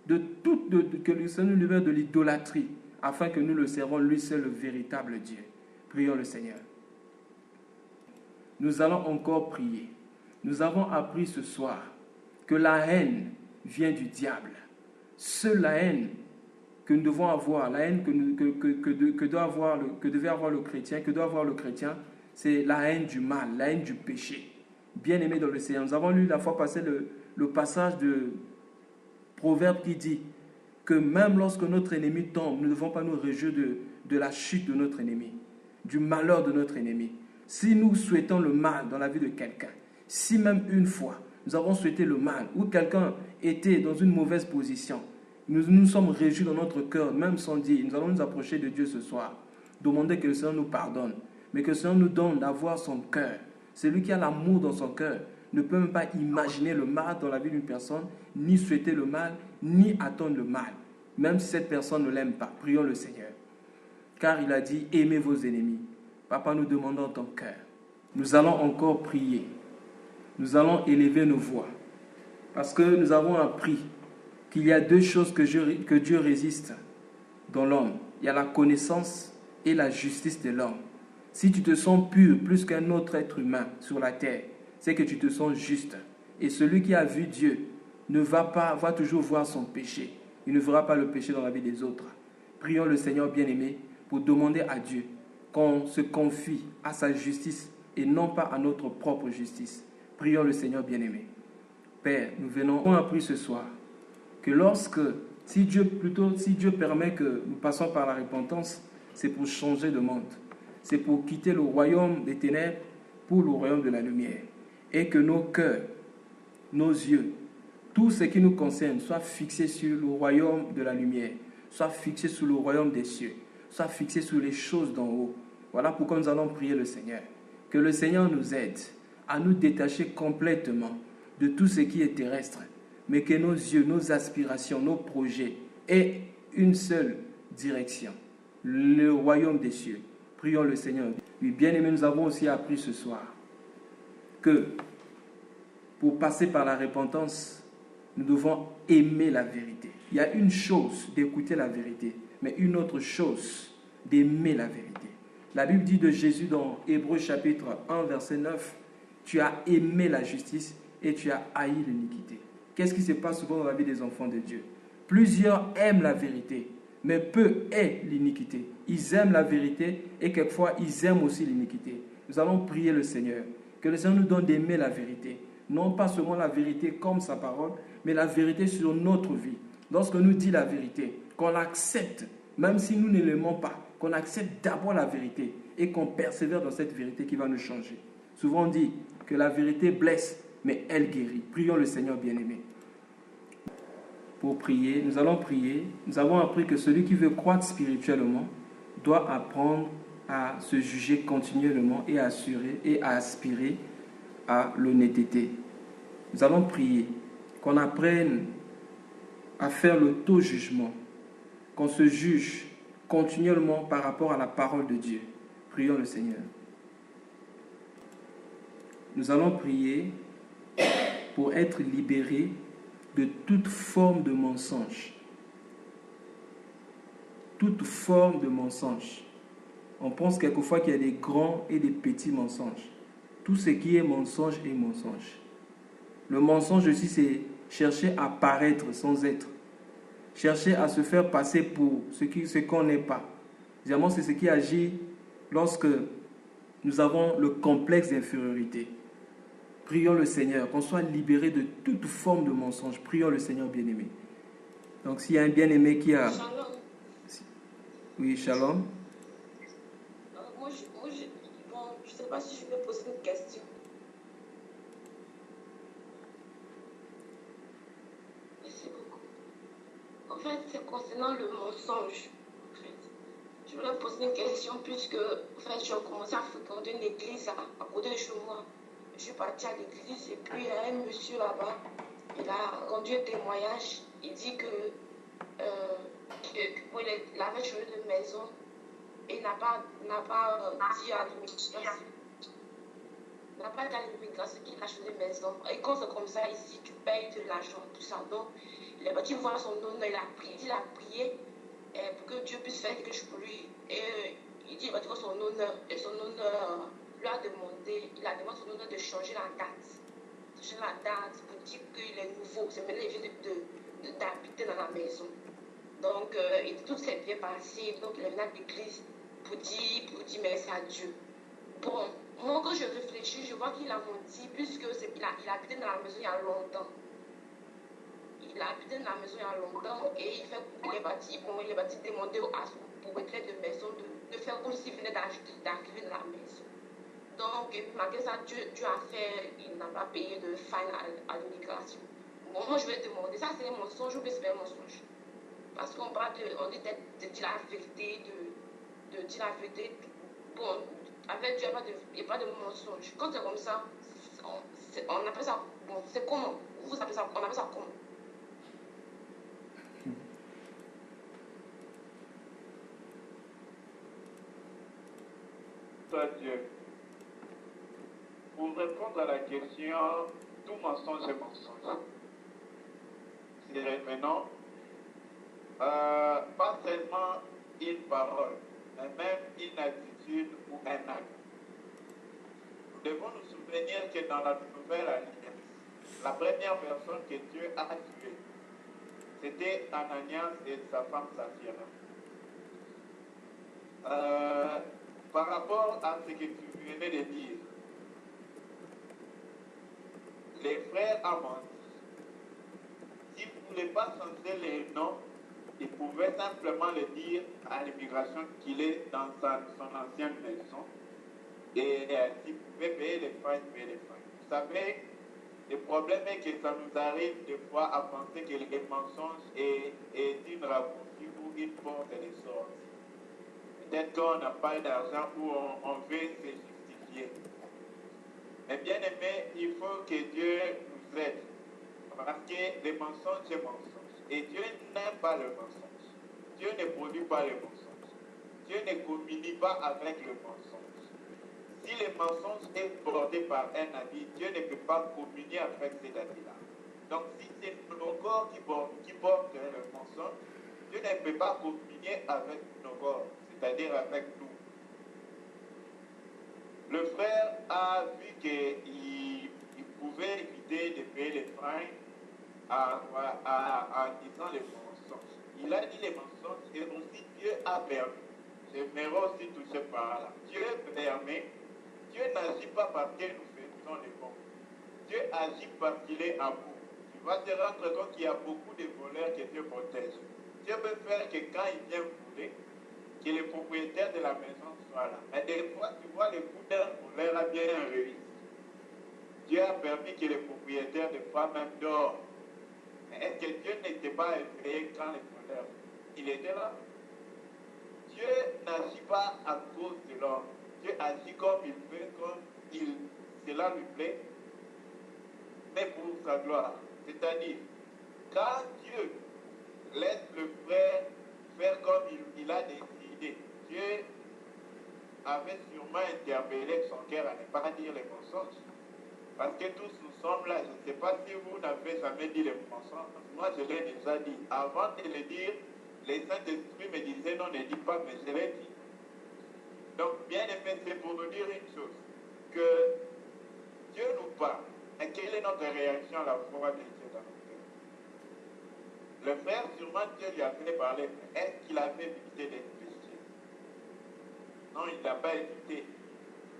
que le Seigneur nous libère de l'idolâtrie, afin que nous le servons lui seul, le véritable Dieu. Prions le Seigneur. Nous allons encore prier. Nous avons appris ce soir que la haine vient du diable. Seule la haine que nous devons avoir, la haine que doit avoir le chrétien, c'est la haine du mal, la haine du péché. Bien-aimés dans le Seigneur, nous avons lu la fois passée le passage de Proverbe qui dit que même lorsque notre ennemi tombe, nous ne devons pas nous réjouir de la chute de notre ennemi, du malheur de notre ennemi. Si nous souhaitons le mal dans la vie de quelqu'un, si même une fois nous avons souhaité le mal, ou quelqu'un était dans une mauvaise position, nous nous sommes réjouis dans notre cœur, même sans dire, nous allons nous approcher de Dieu ce soir, demander que le Seigneur nous pardonne, mais que le Seigneur nous donne d'avoir son cœur. Celui qui a l'amour dans son cœur ne peut même pas imaginer le mal dans la vie d'une personne, ni souhaiter le mal, ni attendre le mal, même si cette personne ne l'aime pas. Prions le Seigneur. Car il a dit, aimez vos ennemis. Papa, nous demandons ton cœur. Nous allons encore prier. Nous allons élever nos voix. Parce que nous avons appris qu'il y a 2 choses que Dieu résiste dans l'homme. Il y a la connaissance et la justice de l'homme. Si tu te sens pur plus qu'un autre être humain sur la terre, c'est que tu te sens juste. Et celui qui a vu Dieu va toujours voir son péché. Il ne verra pas le péché dans la vie des autres. Prions le Seigneur bien-aimé pour demander à Dieu qu'on se confie à sa justice et non pas à notre propre justice. Prions le Seigneur bien-aimé. Père, nous venons appris ce soir que si Dieu permet que nous passions par la repentance, c'est pour changer de monde. C'est pour quitter le royaume des ténèbres pour le royaume de la lumière. Et que nos cœurs, nos yeux, tout ce qui nous concerne soit fixé sur le royaume de la lumière, soit fixé sur le royaume des cieux, soit fixé sur les choses d'en haut. Voilà pourquoi nous allons prier le Seigneur. Que le Seigneur nous aide à nous détacher complètement de tout ce qui est terrestre, mais que nos yeux, nos aspirations, nos projets aient une seule direction, le royaume des cieux. Prions le Seigneur. Oui, bien-aimés, nous avons aussi appris ce soir que pour passer par la repentance, nous devons aimer la vérité. Il y a une chose d'écouter la vérité, mais une autre chose d'aimer la vérité. La Bible dit de Jésus dans Hébreux chapitre 1, verset 9, « Tu as aimé la justice et tu as haï l'iniquité. » Qu'est-ce qui se passe souvent dans la vie des enfants de Dieu? Plusieurs aiment la vérité, mais peu est l'iniquité. Ils aiment la vérité et quelquefois ils aiment aussi l'iniquité. Nous allons prier le Seigneur, que le Seigneur nous donne d'aimer la vérité. Non pas seulement la vérité comme sa parole, mais la vérité sur notre vie. Lorsque nous dit la vérité, qu'on accepte, même si nous ne l'aimons pas, qu'on accepte d'abord la vérité et qu'on persévère dans cette vérité qui va nous changer. Souvent on dit que la vérité blesse, mais elle guérit. Prions le Seigneur bien-aimé. Pour prier, nous allons prier. Nous avons appris que celui qui veut croître spirituellement doit apprendre à se juger continuellement et à aspirer à l'honnêteté. Nous allons prier qu'on apprenne à faire l'auto-jugement, qu'on se juge continuellement par rapport à la parole de Dieu. Prions le Seigneur. Nous allons prier pour être libérés de toute forme de mensonge. Toute forme de mensonge. On pense quelquefois qu'il y a des grands et des petits mensonges. Tout ce qui est mensonge est mensonge. Le mensonge aussi, c'est chercher à paraître sans être. Chercher à se faire passer pour ce qu'on n'est pas. Évidemment, c'est ce qui agit lorsque nous avons le complexe d'infériorité. Prions le Seigneur, qu'on soit libéré de toute forme de mensonge. Prions le Seigneur bien-aimé. Donc, s'il y a un bien-aimé qui a... Shalom. Oui, shalom. Moi, je ne sais pas si je vais poser une question. Merci beaucoup. En fait, c'est concernant le mensonge. En fait. Je voulais poser une question puisque en fait, j'ai commencé à fréquenter une église à côté de chez moi. Je suis partie à l'église et puis il y a un monsieur là-bas. Il a rendu un témoignage. Il dit que il avait changé de maison et n'a pas dit à l'immigration. N'a pas dit à l'immigration qu'il a changé de maison. Et quand c'est comme ça ici, tu payes de l'argent, tout ça. Donc, il est parti voir son honneur, il a prié pour que Dieu puisse faire quelque chose pour lui. Et il dit, il va trouver son honneur. Et son honneur lui a demandé, il a demandé à son honneur de changer la date. Changer la date pour dire qu'il est nouveau. C'est maintenant il vient d'habiter dans la maison. Donc, tout s'est bien passé. Donc, il est venu à l'église pour dire merci à Dieu. Bon, moi, quand je réfléchis, je vois qu'il a menti, puisque il a habité dans la maison il y a longtemps. Il a habité dans la maison il y a longtemps et il est parti demander à son propriétaire de maison de faire comme s'il venait d'arriver dans la maison. Donc, malgré ça, Dieu a fait, il n'a pas payé de fine à l'immigration. Bon, moi, je vais demander, ça c'est un mensonge ou bien c'est un mensonge? Parce qu'on parle on dit de dire la vérité, de dire la vérité. Bon, avec Dieu, il n'y a pas de mensonge. Quand c'est comme ça, on appelle ça, bon, c'est comment? Vous appelez ça, on appelle ça comment? Toi, Dieu. Pour répondre à la question, tout mensonge est mensonge. C'est maintenant, pas seulement une parole, mais même une attitude ou un acte. Nous devons nous souvenir que dans la nouvelle alliance, la première personne que Dieu a tuée, c'était Ananias et sa femme Saphira. Par rapport à ce que tu venais de dire, les frères ont menti. S'ils ne voulaient pas changer les noms, ils pouvaient simplement le dire à l'immigration qu'il est dans son ancienne maison. Et s'il pouvait payer les frais, payer les frais. Vous savez, le problème est que ça nous arrive des fois à penser que les mensonges est une raccourci ou une porte de sortie. Peut-être qu'on n'a pas d'argent ou on veut se justifier. Mais bien aimé, il faut que Dieu nous aide. Parce que les mensonges, c'est mensonge. Et Dieu n'aime pas le mensonge. Dieu ne produit pas le mensonge. Dieu ne communie pas avec le mensonge. Si le mensonge est porté par un habit, Dieu ne peut pas communier avec cet habit-là. Donc si c'est nos corps qui portent le mensonge, Dieu ne peut pas communier avec nos corps, c'est-à-dire avec nous. Le frère a vu qu'il pouvait éviter de payer les freins en disant les mensonges. mensonges. Il a dit les mensonges et aussi Dieu a permis. J'aimerais aussi toucher par là. Dieu permet. Dieu n'agit pas parce que nous faisons les bons. Dieu agit parce qu'il est amour. Tu vas te rendre compte qu'il y a beaucoup de voleurs que Dieu protège. Dieu peut faire que quand il vient voler, que le propriétaire de la maison soit là. Mais des fois, tu vois, le coup d'un voleur a bien réussi. Dieu a permis que le propriétaire de femmes même dort. Mais est-ce que Dieu n'était pas éveillé quand les voleurs? Il était là. Dieu n'agit pas à cause de l'homme. Dieu agit comme il veut, cela lui plaît, mais pour sa gloire. C'est-à-dire, quand Dieu laisse le frère faire comme il a décidé, Dieu avait sûrement interpellé son cœur à ne pas dire les mensonges. Parce que tous nous sommes là. Je ne sais pas si vous n'avez jamais dit les mensonges. Moi, je l'ai déjà dit. Avant de le dire, les Saint-Esprit me disaient non, ne dis pas, mais je l'ai dit. Donc, bien aimé, c'est pour nous dire une chose, que Dieu nous parle. Et quelle est notre réaction à la foi de Dieu dans notre cœur? Le frère, sûrement, Dieu lui avait parlé. Est-ce qu'il avait évité des péchés? Non, il n'a pas évité.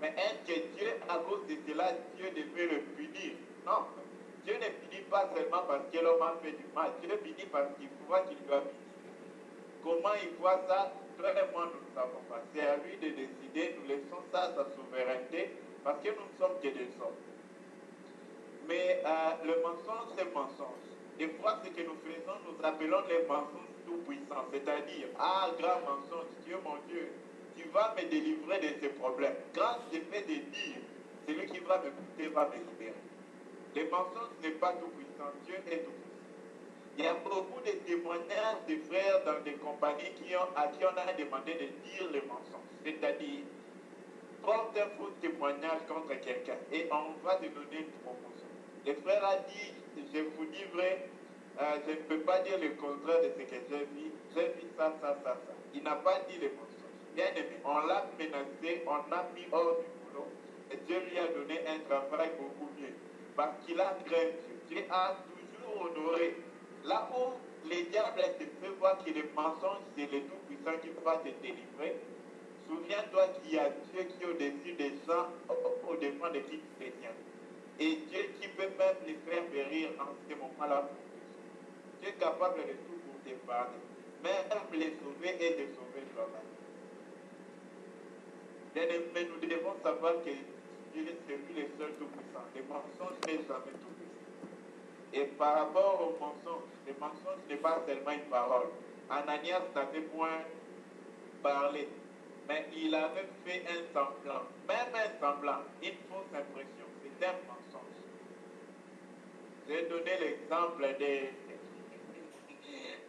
Mais est-ce que Dieu, à cause de cela, Dieu devait le punir? Non. Dieu ne punit pas seulement parce que l'homme a fait du mal. Dieu punit parce qu'il voit qu'il doit punir. Comment il voit ça? Toi et moi, nous ne savons pas. C'est à lui de décider. Nous laissons ça à sa souveraineté parce que nous ne sommes que des hommes. Mais le mensonge, c'est mensonge. Des fois, ce que nous faisons, nous appelons les mensonges tout-puissants. C'est-à-dire, ah, grand mensonge, Dieu mon Dieu, tu vas me délivrer de ces problèmes. Quand je fais des dires, celui qui va m'écouter va me libérer. Le mensonge n'est pas tout-puissant. Dieu est tout-puissant. Il y a beaucoup de témoignages de frères dans des compagnies à qui on a demandé de dire les mensonges. C'est-à-dire, porte un faux témoignage contre quelqu'un et on va te donner une promotion. Le frère a dit, je vous dis vrai, je ne peux pas dire le contraire de ce que j'ai vu ça, ça, ça, ça. Il n'a pas dit les mensonges. Bien aimé, on l'a menacé, on l'a mis hors du boulot et Dieu lui a donné un travail beaucoup mieux. Parce qu'il a craint Dieu. Dieu a toujours honoré. Là où les diables te fait voir que le mensonge, c'est le Tout-Puissant qui va te délivrer, souviens-toi qu'il y a Dieu qui est au-dessus des gens, au dépend de qui tu tiens. Et Dieu qui peut même les faire périr en ce moment-là. Dieu est capable de tout pour t'épargner, même les sauver et de sauver toi-même. Mais nous devons savoir que Dieu c'est lui le seul Tout-Puissant. Les mensonges n'est jamais Tout-Puissant. Et par rapport au mensonge, le mensonge n'est pas seulement une parole. Ananias n'avait point parlé, mais il avait fait un semblant. Même un semblant, une fausse impression. C'est un mensonge. J'ai donné l'exemple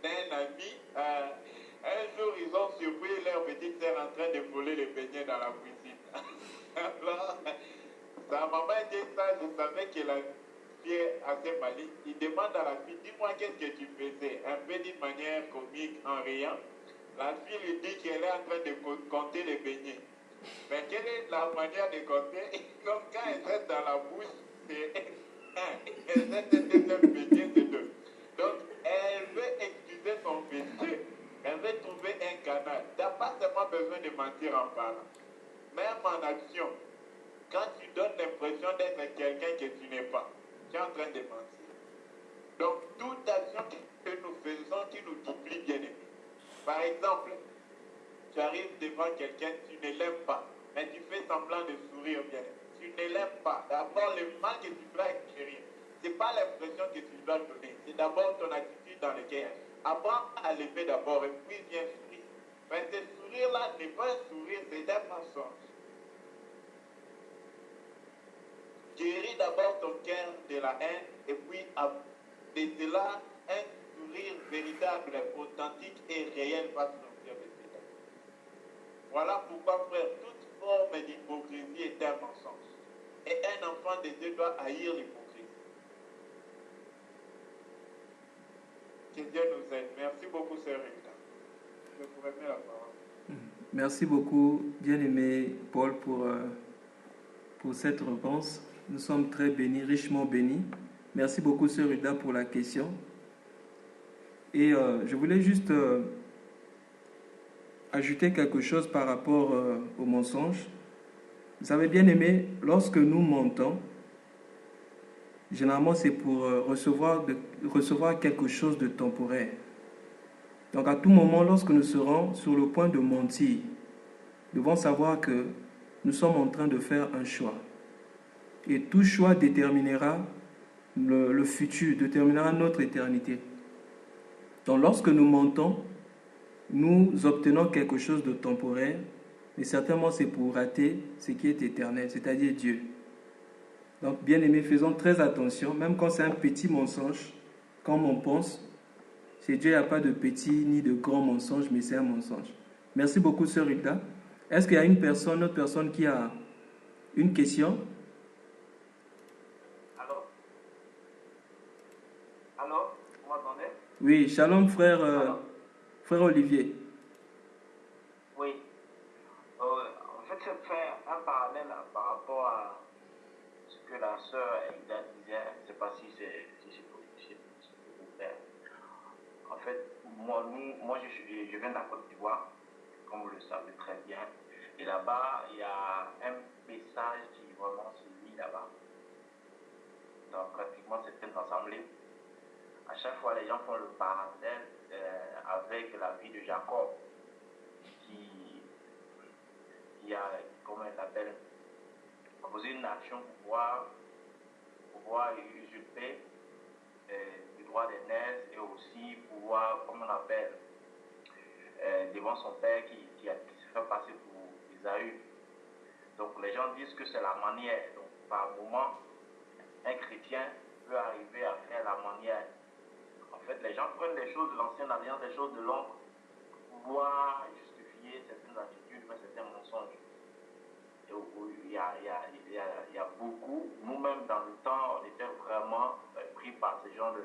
d'un ami. Un jour, ils ont surpris leur petite sœur en train de voler les beignets dans la cuisine. Alors, sa maman dit ça, je savais qu'elle a assez maligne. Il demande à la fille, dis-moi qu'est-ce que tu faisais, un peu d'une manière comique en riant. La fille lui dit qu'elle est en train de compter les beignets. Mais quelle est la manière de compter? Comme quand elle reste dans la bouche, c'est un. Elle reste un deuxième beignet, c'est deux. Donc, elle veut excuser son péché. Elle veut trouver un canal. Tu n'as pas seulement besoin de mentir en parlant. Même en action, quand tu donnes l'impression d'être quelqu'un que tu n'es pas, tu es en train de mentir. Donc, toute action que nous faisons qui nous oublie bien aimé. Par exemple, tu arrives devant quelqu'un, tu ne l'aimes pas, mais tu fais semblant de sourire bien aimé. Tu ne l'aimes pas. D'abord, le mal que tu dois acquérir, ce n'est pas l'impression que tu dois donner, c'est d'abord ton attitude dans le cœur. Apprends à lever d'abord et puis viens sourire. Mais ce sourire-là n'est pas un sourire, c'est un mensonge. Guéris d'abord ton cœur de la haine et puis de cela un sourire véritable, authentique et réel face au cœur de Satan. Voilà pourquoi, frère, toute forme d'hypocrisie est un mensonge. Et un enfant de Dieu doit haïr l'hypocrisie. Que Dieu nous aide. Merci beaucoup, Sœur Rita. Je vous remets la parole. Merci beaucoup, bien-aimé Paul, pour cette réponse. Nous sommes très bénis, richement bénis. Merci beaucoup, Sœur Rita, pour la question. Et je voulais juste ajouter quelque chose par rapport au mensonge. Vous avez bien aimé, lorsque nous mentons, généralement c'est pour recevoir quelque chose de temporaire. Donc à tout moment, lorsque nous serons sur le point de mentir, nous devons savoir que nous sommes en train de faire un choix. Et tout choix déterminera le futur, déterminera notre éternité. Donc lorsque nous mentons, nous obtenons quelque chose de temporaire, mais certainement c'est pour rater ce qui est éternel, c'est-à-dire Dieu. Donc bien aimés, faisons très attention, même quand c'est un petit mensonge, comme on pense, chez Dieu il n'y a pas de petit ni de grand mensonge, mais c'est un mensonge. Merci beaucoup, sœur Rita. Est-ce qu'il y a une autre personne qui a une question? Allô, vous m'entendez? Oui, shalom frère Olivier. Oui. En fait, je vais faire un parallèle par rapport à ce que la sœur Aïda disait. Je ne sais pas si c'est pour faire. En fait, moi je viens de la Côte d'Ivoire, comme vous le savez très bien. Et là-bas, il y a un message qui vraiment se lit là-bas. Dans pratiquement certaines assemblées. À chaque fois, les gens font le parallèle avec la vie de Jacob, qui a, comment elle s'appelle, posé une action pour pouvoir usurper le droit d'aînesse et aussi pouvoir, comme on appelle, devant son père qui se fait passer pour Ésaü. Donc les gens disent que c'est la manière. Donc par moment, un chrétien peut arriver à faire la manière. En fait, les gens prennent les choses de l'ancienne alliance, les choses de l'ombre, pour pouvoir justifier certaines attitudes, certains mensonges. Il y a beaucoup, nous-mêmes dans le temps, on était vraiment pris par ce genre de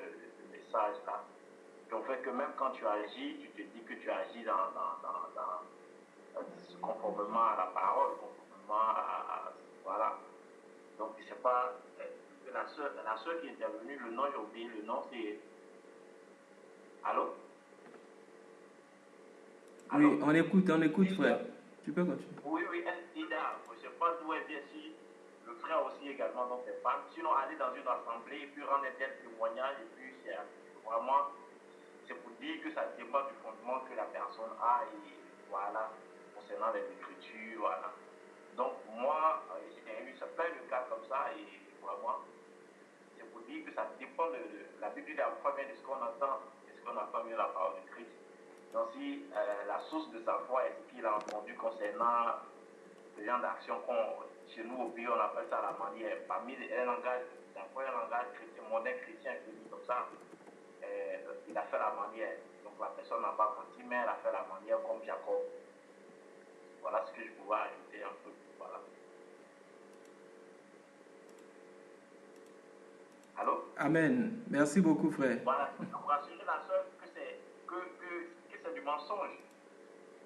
messages-là. Donc, fait que même quand tu agis, tu te dis que tu agis conformément à la parole, conformément voilà. Donc, c'est pas la soeur qui est intervenue, le nom, j'ai oublié le nom, c'est. Allô? Oui, on écoute, frère. Tu peux continuer. Oui, Ida, je ne sais pas d'où elle vient, si le frère aussi également, donc c'est pas. Sinon, aller dans une assemblée et puis rendre un tel témoignage, et puis c'est vraiment, c'est pour dire que ça dépend du fondement que la personne a, et voilà, concernant les écritures, voilà. Donc, moi, j'ai eu plein de cas comme ça, et vraiment, c'est pour dire que ça dépend de la Bible, la foi vient de ce qu'on entend, et ce qu'on entend mieux la parole de Christ. Donc, si la source de sa foi est ce qu'il a entendu concernant le genre d'action chez nous au pays, on appelle ça la manière. Parmi un langage, la foi, un langage chrétien, moderne chrétien, je dis comme ça, il a fait la manière. Donc, la personne n'a pas menti, mais elle a fait la manière comme Jacob. Voilà ce que je pouvais ajouter un peu. Voilà. Allô? Amen. Merci beaucoup, frère. Voilà, pour rassurer la soeur que c'est du mensonge.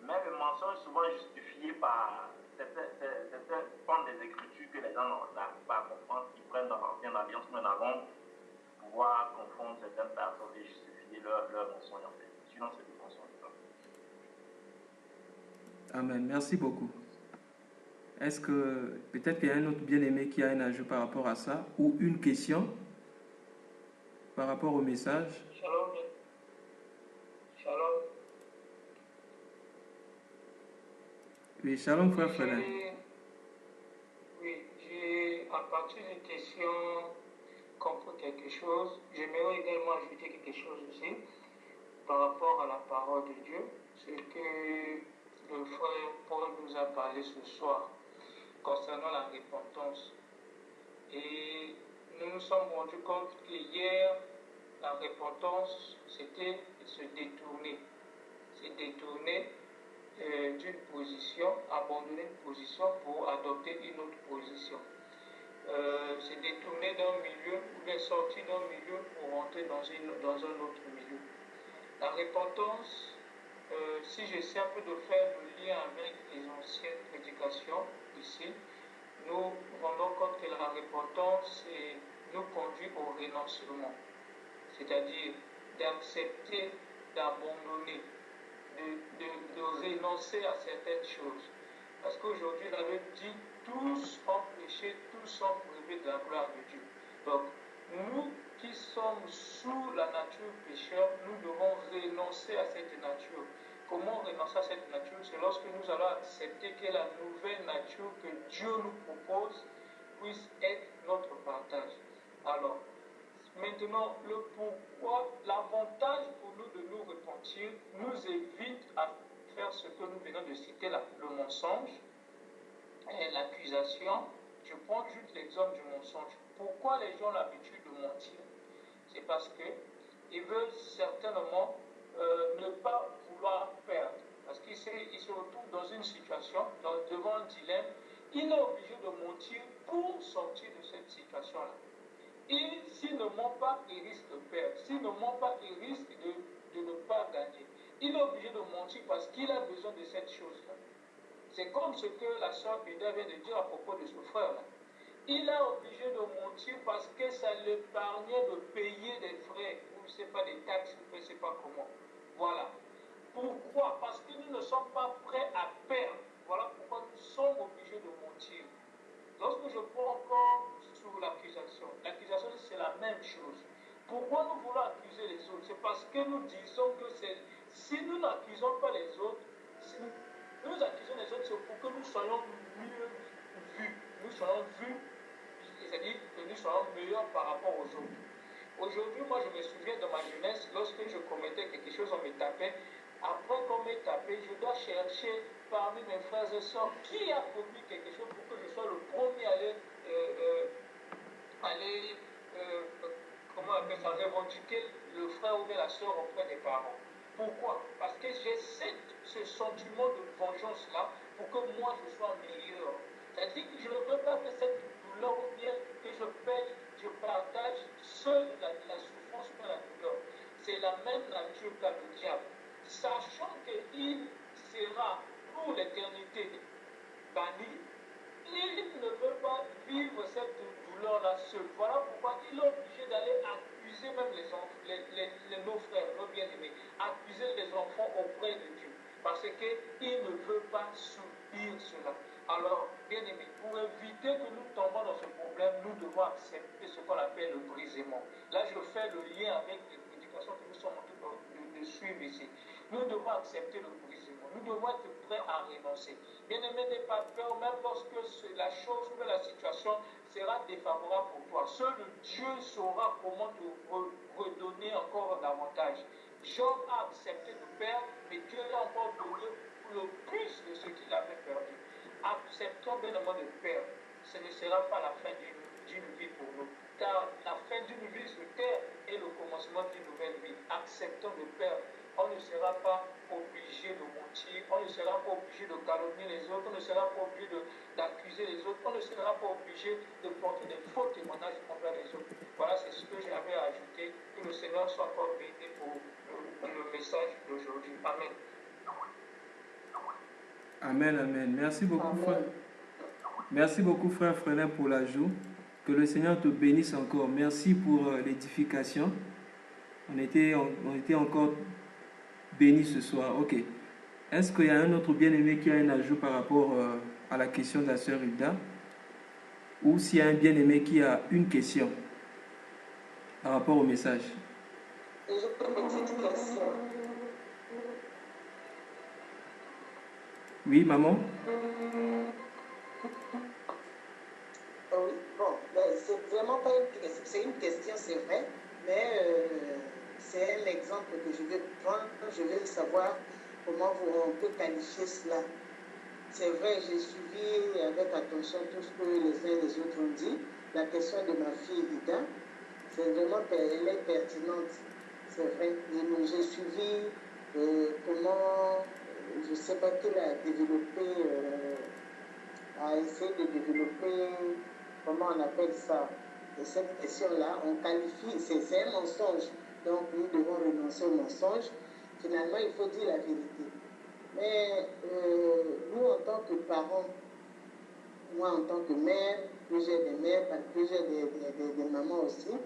Mais le mensonge souvent justifié par certains pans des Écritures que les gens n'arrivent pas à comprendre, qu'ils prennent dans l'ancienne alliance, mais dans l'ombre, pour pouvoir confondre certaines personnes et justifier leur mensonge en fait. Sinon, c'est du mensonge. Amen. Merci beaucoup. Est-ce que peut-être qu'il y a un autre bien-aimé qui a un ajout par rapport à ça ou une question par rapport au message? Shalom. Shalom. Oui, shalom, frère Frédéric. Oui, j'ai à partir d'une question compris quelque chose. J'aimerais également ajouter quelque chose aussi par rapport à la parole de Dieu. C'est que le frère Paul nous a parlé ce soir concernant la repentance. Et nous nous sommes rendus compte que hier, la repentance, c'était se détourner. Se détourner d'une position, abandonner une position pour adopter une autre position. Se détourner d'un milieu ou bien sortir d'un milieu pour rentrer dans un autre milieu. La repentance, si j'essaie un peu de faire le lien avec les anciennes prédications ici, nous rendons compte que la repentance nous conduit au renoncement, c'est-à-dire d'accepter d'abandonner, de renoncer à certaines choses. Parce qu'aujourd'hui, la Bible dit, tous ont péché, tous ont privé de la gloire de Dieu. Donc, nous qui sommes sous la nature pécheur, nous devons renoncer à cette nature. Comment renoncer à cette nature? C'est lorsque nous allons accepter que la nouvelle nature que Dieu nous propose puisse être notre partage. Alors, maintenant, le pourquoi, l'avantage pour nous de nous repentir nous évite à faire ce que nous venons de citer, le mensonge et l'accusation. Je prends juste l'exemple du mensonge. Pourquoi les gens ont l'habitude de mentir? C'est parce qu'ils veulent certainement ne pas vouloir perdre. Parce qu'ils se retrouvent dans une situation, devant un dilemme. Il est obligé de mentir pour sortir de cette situation-là. Et s'il ne ment pas, il risque de perdre. S'il ne ment pas, il risque de ne pas gagner. Il est obligé de mentir parce qu'il a besoin de cette chose-là. C'est comme ce que la sœur Ida vient de dire à propos de ce frère-là. Il est obligé de mentir parce que ça l'épargnait de payer des frais, ou je ne sais pas, des taxes, je ne sais pas comment. Voilà. Pourquoi? Parce que nous ne sommes pas prêts à perdre. Voilà pourquoi nous sommes obligés de mentir. Lorsque je prends encore sur l'accusation c'est la même chose. Pourquoi nous voulons accuser les autres? C'est parce que nous disons que si nous n'accusons pas les autres, si nous accusons les autres, c'est pour que nous soyons mieux vus. Nous soyons vus, c'est-à-dire que nous soyons meilleurs par rapport aux autres. Aujourd'hui, moi, je me souviens de ma jeunesse, lorsque je commettais quelque chose, on me tapait. Après qu'on m'ait tapé, je dois chercher parmi mes frères et sœurs qui a commis quelque chose pour que je sois le premier à aller comment on appelle ça, revendiquer le frère ou la sœur auprès des parents. Pourquoi? Parce que j'ai ce sentiment de vengeance-là pour que moi je sois meilleur. C'est-à-dire que je ne veux pas que cette douleur ou bien que je paye, je partage seul la souffrance ou la douleur. C'est la même nature qu'a le diable. Sachant qu'il sera pour l'éternité banni, il ne veut pas vivre cette douleur-là seul. Voilà pourquoi il est obligé d'aller accuser même nos frères, nos bien-aimés, accuser les enfants auprès de Dieu. Parce qu'il ne veut pas subir cela. Alors, bien-aimés, pour éviter que nous tombons dans ce problème, nous devons accepter ce qu'on appelle le brisement. Là, je fais le lien avec les prédications que nous sommes en train de suivre ici. Nous devons accepter le brisement. Nous devons être prêts à renoncer. Bien-aimé, n'aie pas peur, même lorsque la chose ou la situation sera défavorable pour toi. Seul Dieu saura comment te redonner encore davantage. Job a accepté de perdre, mais Dieu lui a encore donné le plus de ce qu'il avait perdu. Acceptons bien évidemment de perdre. Ce ne sera pas la fin d'une vie pour nous. Car la fin d'une vie sur terre est le commencement d'une nouvelle vie. Acceptons de perdre. On ne sera pas obligé de mentir, on ne sera pas obligé de calomnier les autres, on ne sera pas obligé d'accuser les autres, on ne sera pas obligé de porter des faux témoignages envers les autres. Voilà, c'est ce que j'avais à ajouter. Que le Seigneur soit encore béni pour le message d'aujourd'hui. Amen. Amen, amen. Merci beaucoup, Amen. frère. Merci beaucoup, frère Frélin, pour l'ajout. Que le Seigneur te bénisse encore. Merci pour l'édification. On était encore bénis ce soir. Ok. Est-ce qu'il y a un autre bien-aimé qui a un ajout par rapport à la question de la sœur Hilda? Ou s'il y a un bien-aimé qui a une question par rapport au message? J'ai une petite question. Oui, maman? Oui, bon, c'est vraiment pas une question, c'est une question, c'est vrai, mais c'est un exemple que je vais prendre, je vais savoir comment on peut qualifier cela. C'est vrai, j'ai suivi avec attention tout ce que les uns et les autres ont dit. La question de ma fille Ida, c'est vraiment, elle est pertinente, c'est vrai. J'ai suivi comment, je ne sais pas qu'elle a développé, a essayé de développer, comment on appelle ça, et cette question-là, on qualifie, c'est un mensonge. Donc nous devons renoncer au mensonge. Finalement, il faut dire la vérité. Mais nous, en tant que parents, moi en tant que mère, que j'ai des mères, que j'ai des mamans aussi,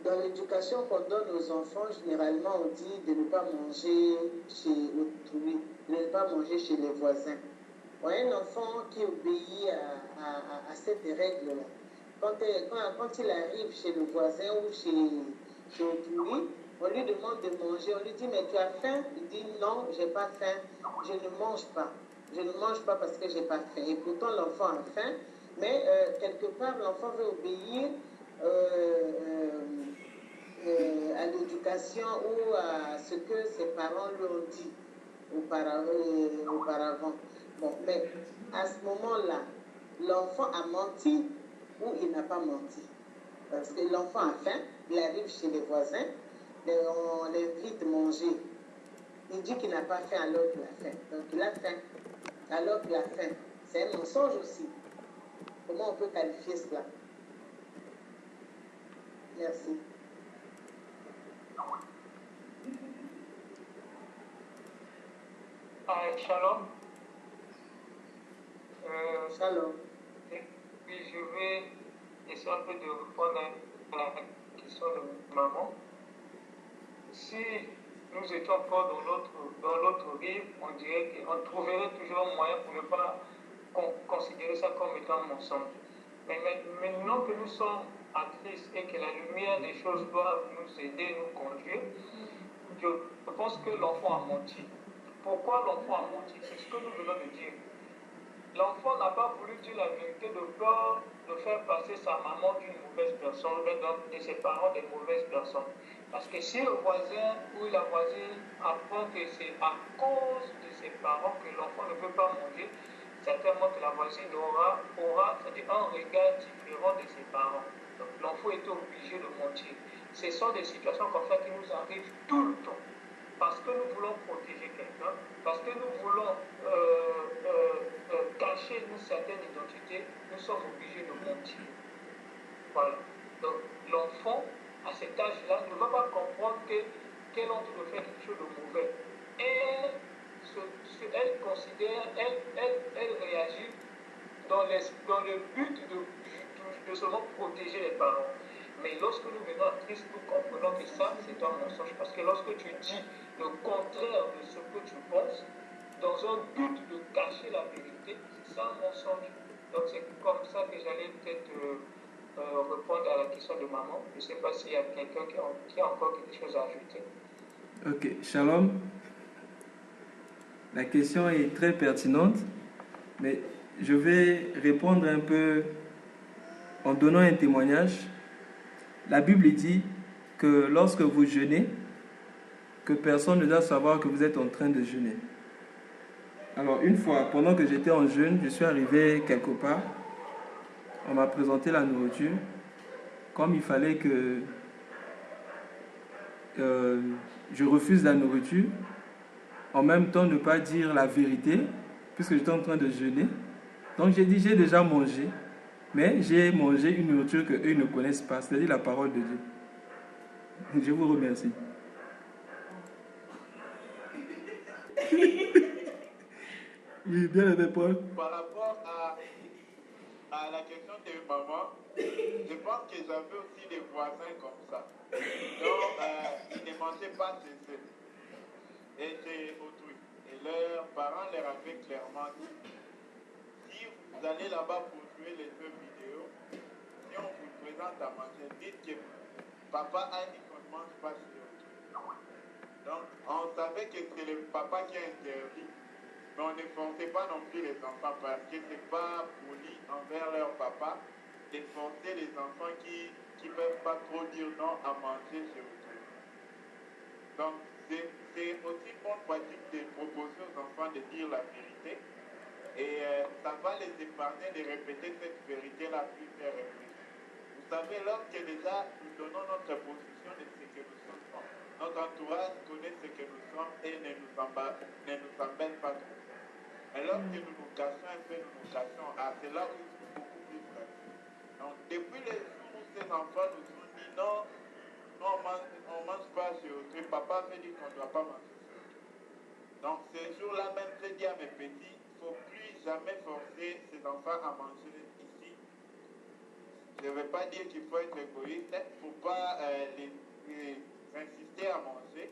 Dans l'éducation qu'on donne aux enfants, généralement, on dit de ne pas manger chez autrui, de ne pas manger chez les voisins. Bon, un enfant qui obéit à cette règle-là, quand il arrive chez le voisin ou chez autrui, on lui demande de manger, on lui dit, mais tu as faim? Il dit, non, je n'ai pas faim, je ne mange pas. Je ne mange pas parce que je n'ai pas faim. Et pourtant, l'enfant a faim, mais quelque part, l'enfant veut obéir à l'éducation ou à ce que ses parents lui ont dit auparavant. Bon, mais à ce moment-là, l'enfant a menti ou il n'a pas menti. Parce que l'enfant a faim, il arrive chez les voisins, on l'invite à manger. Il dit qu'il n'a pas faim alors qu'il a faim. Donc il a faim alors qu'il a faim. C'est un mensonge aussi. Comment on peut qualifier cela? Merci. Shalom. Shalom. Oui, je vais essayer un peu de répondre à la question de maman. Si nous étions encore dans l'autre rive, on dirait qu'on trouverait toujours un moyen pour ne pas considérer ça comme étant un mensonge. Mais maintenant que nous sommes à Christ et que la lumière des choses doit nous aider, nous conduire, je pense que l'enfant a menti. Pourquoi l'enfant a menti? C'est ce que nous venons de dire. L'enfant n'a pas voulu dire la vérité de peur de faire passer sa maman d'une mauvaise personne, et ses parents des mauvaises personnes. Parce que si le voisin ou la voisine apprend que c'est à cause de ses parents que l'enfant ne peut pas manger, certainement que la voisine aura c'est-à-dire un regard différent de ses parents. Donc l'enfant est obligé de mentir. Ce sont des situations comme ça qui nous arrivent tout le temps. Parce que nous voulons protéger quelqu'un, parce que nous voulons cacher une certaine identité, nous sommes obligés de mentir. Voilà. Donc l'enfant, à cet âge-là, ne va pas comprendre qu'elle est en train de faire quelque chose de mauvais. Elle considère, elle réagit dans le but de seulement protéger les parents. Mais lorsque nous venons à Christ, nous comprenons que ça, c'est un mensonge. Parce que lorsque tu dis le contraire de ce que tu penses, dans un but de cacher la vérité, c'est ça un mensonge. Donc c'est comme ça que j'allais peut-être répondre à la question de maman. Je ne sais pas s'il y a quelqu'un qui a encore quelque chose à ajouter. Ok, Shalom. La question est très pertinente, mais je vais répondre un peu en donnant un témoignage. La Bible dit que lorsque vous jeûnez, que personne ne doit savoir que vous êtes en train de jeûner. Alors une fois, pendant que j'étais en jeûne, je suis arrivé quelque part, on m'a présenté la nourriture. Comme il fallait que je refuse la nourriture, en même temps ne pas dire la vérité, puisque j'étais en train de jeûner. Donc j'ai dit, j'ai déjà mangé, mais j'ai mangé une nourriture qu'eux ne connaissent pas, c'est-à-dire la parole de Dieu. Je vous remercie. Oui, bien aimé Paul. Par rapport à la question de maman, je pense que j'avais aussi des voisins comme ça. Donc, ils ne mangeaient pas chez eux. Et chez autrui. Et leurs parents leur avaient clairement dit, si vous allez là-bas pour jouer les jeux vidéo, si on vous présente à manger, dites que papa a dit qu'on ne mange pas chez autrui. Donc, on savait que c'est le papa qui a interdit. Mais on ne forçait pas non plus les enfants parce que ce n'est pas poli envers leur papa de forcer les enfants qui ne peuvent pas trop dire non à manger chez autrui. Donc, c'est aussi bonne pratique de proposer aux enfants de dire la vérité et ça va les épargner de répéter cette vérité-là plusieurs reprises. Vous savez, lorsque déjà nous donnons notre position de ce que nous sommes, notre entourage connaît ce que nous sommes et ne nous embête pas trop. Mais lorsque nous nous cachons un peu, c'est là où ils sont beaucoup plus fragiles. Donc, depuis les jours où ces enfants nous ont dit non, on ne mange pas chez autrui, papa veut dire qu'on ne doit pas manger chez autrui. Donc, ces jours-là même, j'ai dit à mes petits, il ne faut plus jamais forcer ces enfants à manger ici je ne veux pas dire qu'il faut être égoïste, il ne faut pas les insister à manger.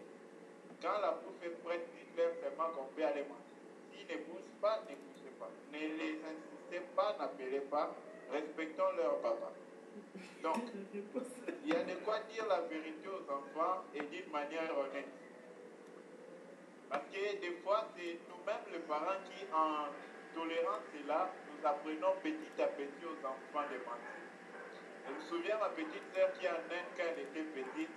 Quand la bouffe est prête, dites-leur seulement qu'on peut aller manger. S'ils ne bougent pas, ne bougez pas. Ne les insistez pas, n'appelez pas. Respectons leur papa. Donc, il y a de quoi dire la vérité aux enfants et d'une manière honnête. Parce que des fois, c'est nous-mêmes les parents qui, en tolérant cela, nous apprenons petit à petit aux enfants de mentir. Je me souviens de ma petite sœur qui en Inde, quand elle était petite,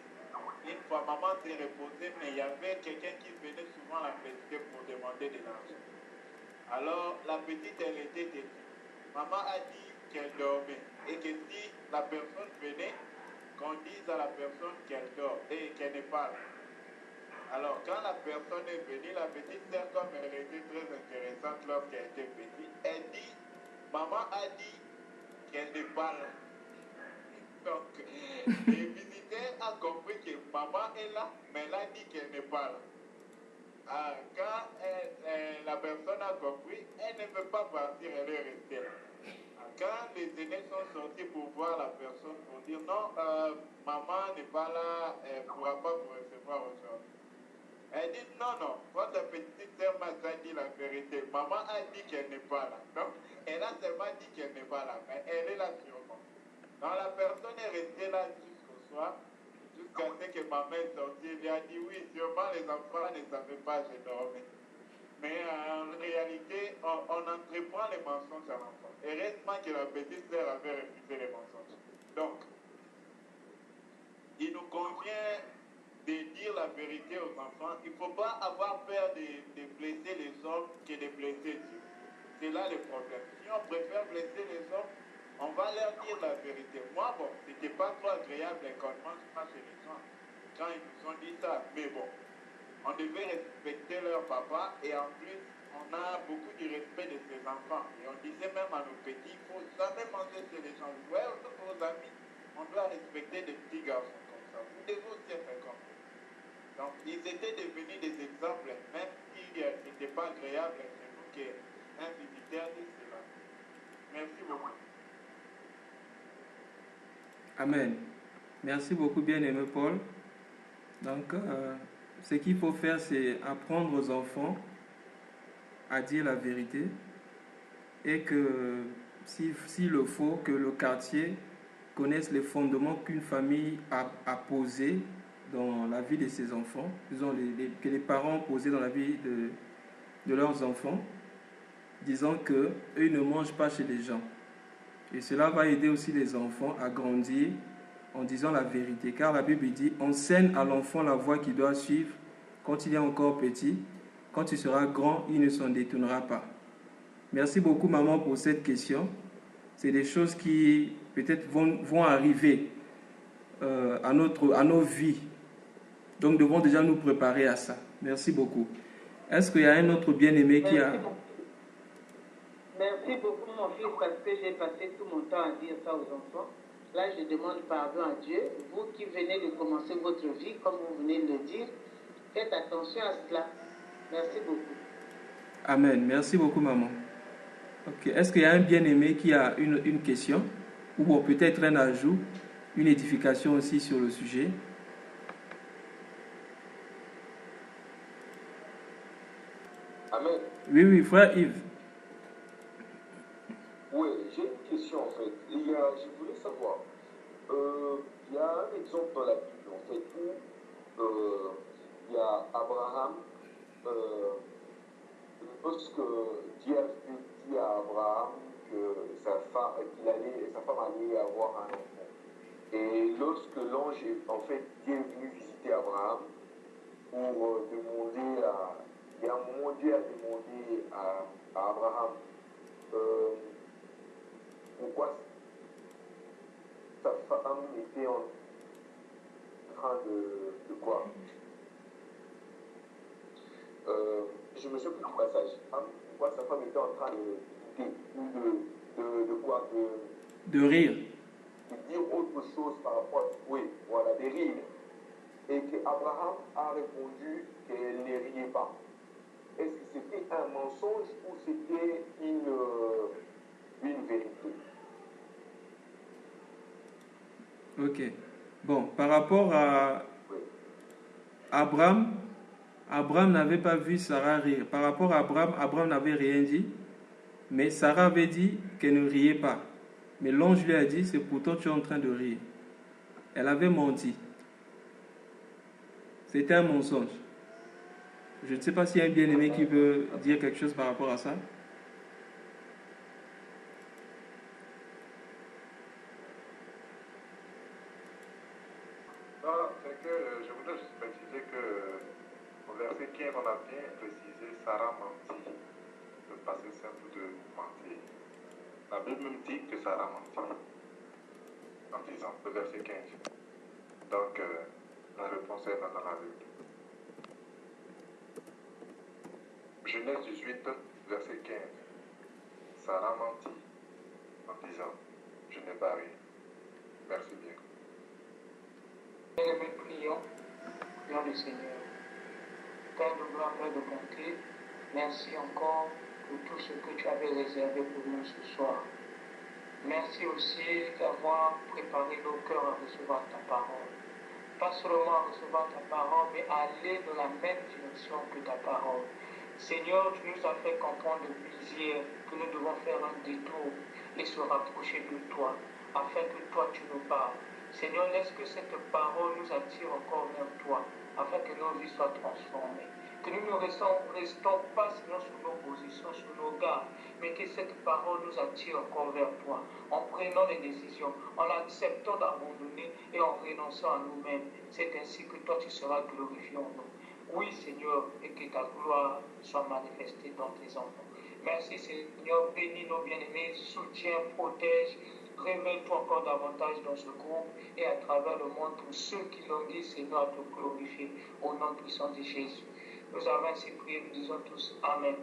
une fois maman s'est reposée, mais il y avait quelqu'un qui venait souvent la féliciter pour demander de l'argent. Alors la petite, elle était têtue. Maman a dit qu'elle dormait et que si la personne venait, qu'on dise à la personne qu'elle dort et qu'elle n'est pas là. Alors quand la personne est venue, la petite sœur, comme elle était très intéressante lorsqu'elle était petite, elle dit, maman a dit qu'elle n'est pas là. Donc, le visiteur a compris que maman est là, mais elle a dit qu'elle n'est pas là. Quand la personne a compris, elle ne veut pas partir, elle est restée là. Quand les aînés sont sortis pour voir la personne, pour dire non, maman n'est pas là, elle ne pourra pas vous recevoir aujourd'hui. Elle dit non, non, votre petite sœur m'a dit la vérité. Maman a dit qu'elle n'est pas là. Donc, elle a seulement dit qu'elle n'est pas là, mais elle est là sûrement. Donc, la personne est restée là jusqu'au soir, jusqu'à ce que maman est sortie. Elle a dit oui, sûrement les enfants ne savaient pas, j'ai dormi. Mais en réalité, on entreprend les mensonges à l'enfant. Heureusement que la petite sœur avait refusé les mensonges. Donc, il nous convient de dire la vérité aux enfants. Il ne faut pas avoir peur de blesser les hommes que de blesser Dieu. C'est là le problème. Si on préfère blesser les hommes, on va leur dire la vérité. Moi, bon, c'était pas trop agréable quand on mange pas chez les gens, quand ils nous ont dit ça. Mais bon, on devait respecter leur papa et en plus, on a beaucoup du respect de ses enfants. Et on disait même à nos petits, il ne faut jamais manger chez les gens. Ouais, vos amis, on doit respecter des petits garçons comme ça. Vous devez aussi être comme ça. Donc, ils étaient devenus des exemples, même si ce n'était pas agréable, c'est nous qu'un visiteur dit cela. Merci beaucoup. Amen. Merci beaucoup, bien-aimé Paul. Donc, ce qu'il faut faire, c'est apprendre aux enfants à dire la vérité et que, s'il le faut, que le quartier connaisse les fondements qu'une famille a posés dans la vie de ses enfants, disons que les parents ont posés dans la vie de leurs enfants, disant qu'eux ne mangent pas chez les gens. Et cela va aider aussi les enfants à grandir en disant la vérité. Car la Bible dit, enseigne à l'enfant la voie qu'il doit suivre quand il est encore petit. Quand il sera grand, il ne s'en détournera pas. Merci beaucoup, maman, pour cette question. C'est des choses qui peut-être vont arriver à nos vies. Donc, nous devons déjà nous préparer à ça. Merci beaucoup. Est-ce qu'il y a un autre bien-aimé qui a... Merci beaucoup, mon fils, parce que j'ai passé tout mon temps à dire ça aux enfants. Là, je demande pardon à Dieu. Vous qui venez de commencer votre vie, comme vous venez de le dire, faites attention à cela. Merci beaucoup. Amen. Merci beaucoup, maman. Ok. Est-ce qu'il y a un bien-aimé qui a une question ou peut-être un ajout, une édification aussi sur le sujet? Amen. Oui, frère Yves. Oui, j'ai une question en fait. Je voulais savoir, il y a un exemple dans la Bible en fait où il y a Abraham, lorsque Dieu avait dit à Abraham que sa femme allait avoir un enfant. Et lorsque l'ange, en fait, Dieu est venu visiter Abraham pour demander il y a un moment Dieu a demandé à Abraham pourquoi sa femme était en train de quoi je me souviens plus du passage. Pourquoi sa femme était en train de douter de quoi de rire. De dire autre chose par rapport à... Oui, voilà, de rire. Et qu'Abraham a répondu qu'elle ne riait pas. Est-ce que c'était un mensonge ou c'était une vérité? Ok. Bon, par rapport à Abraham, Abraham n'avait pas vu Sarah rire. Par rapport à Abraham, Abraham n'avait rien dit. Mais Sarah avait dit qu'elle ne riait pas. Mais l'ange lui a dit, c'est pour toi que tu es en train de rire. Elle avait menti. C'était un mensonge. Je ne sais pas s'il y a un bien-aimé qui veut dire quelque chose par rapport à ça. Non, c'est que je voudrais juste préciser que au verset 15, on a bien précisé Sarah mentit. Le passé simple de mentir. La Bible même dit que Sarah mentit. En disant, le verset 15. Donc, la réponse est dans la Bible. Genèse 18, verset 15. Sarah mentit en disant, je n'ai pas ri. Merci bien. Bien-aimés, prions le Seigneur. Père de gloire, Père de bonté, merci encore pour tout ce que tu avais réservé pour nous ce soir. Merci aussi d'avoir préparé nos cœurs à recevoir ta parole. Pas seulement à recevoir ta parole, mais à aller dans la même direction que ta parole. Seigneur, tu nous as fait comprendre depuis hier que nous devons faire un détour et se rapprocher de toi, afin que toi tu nous parles. Seigneur, laisse que cette parole nous attire encore vers toi, afin que nos vies soient transformées. Que nous ne restons pas seulement sur nos positions, sur nos gardes, mais que cette parole nous attire encore vers toi, en prenant des décisions, en acceptant d'abandonner et en renonçant à nous-mêmes. C'est ainsi que toi tu seras glorifié en nous. Oui, Seigneur, et que ta gloire soit manifestée dans tes enfants. Merci, Seigneur, bénis nos bien-aimés, soutiens, protège. Révèle-toi encore davantage dans ce groupe et à travers le monde pour ceux qui l'ont dit, Seigneur, à te glorifier au nom puissant de Jésus. Nous avons ainsi prié, nous disons tous Amen.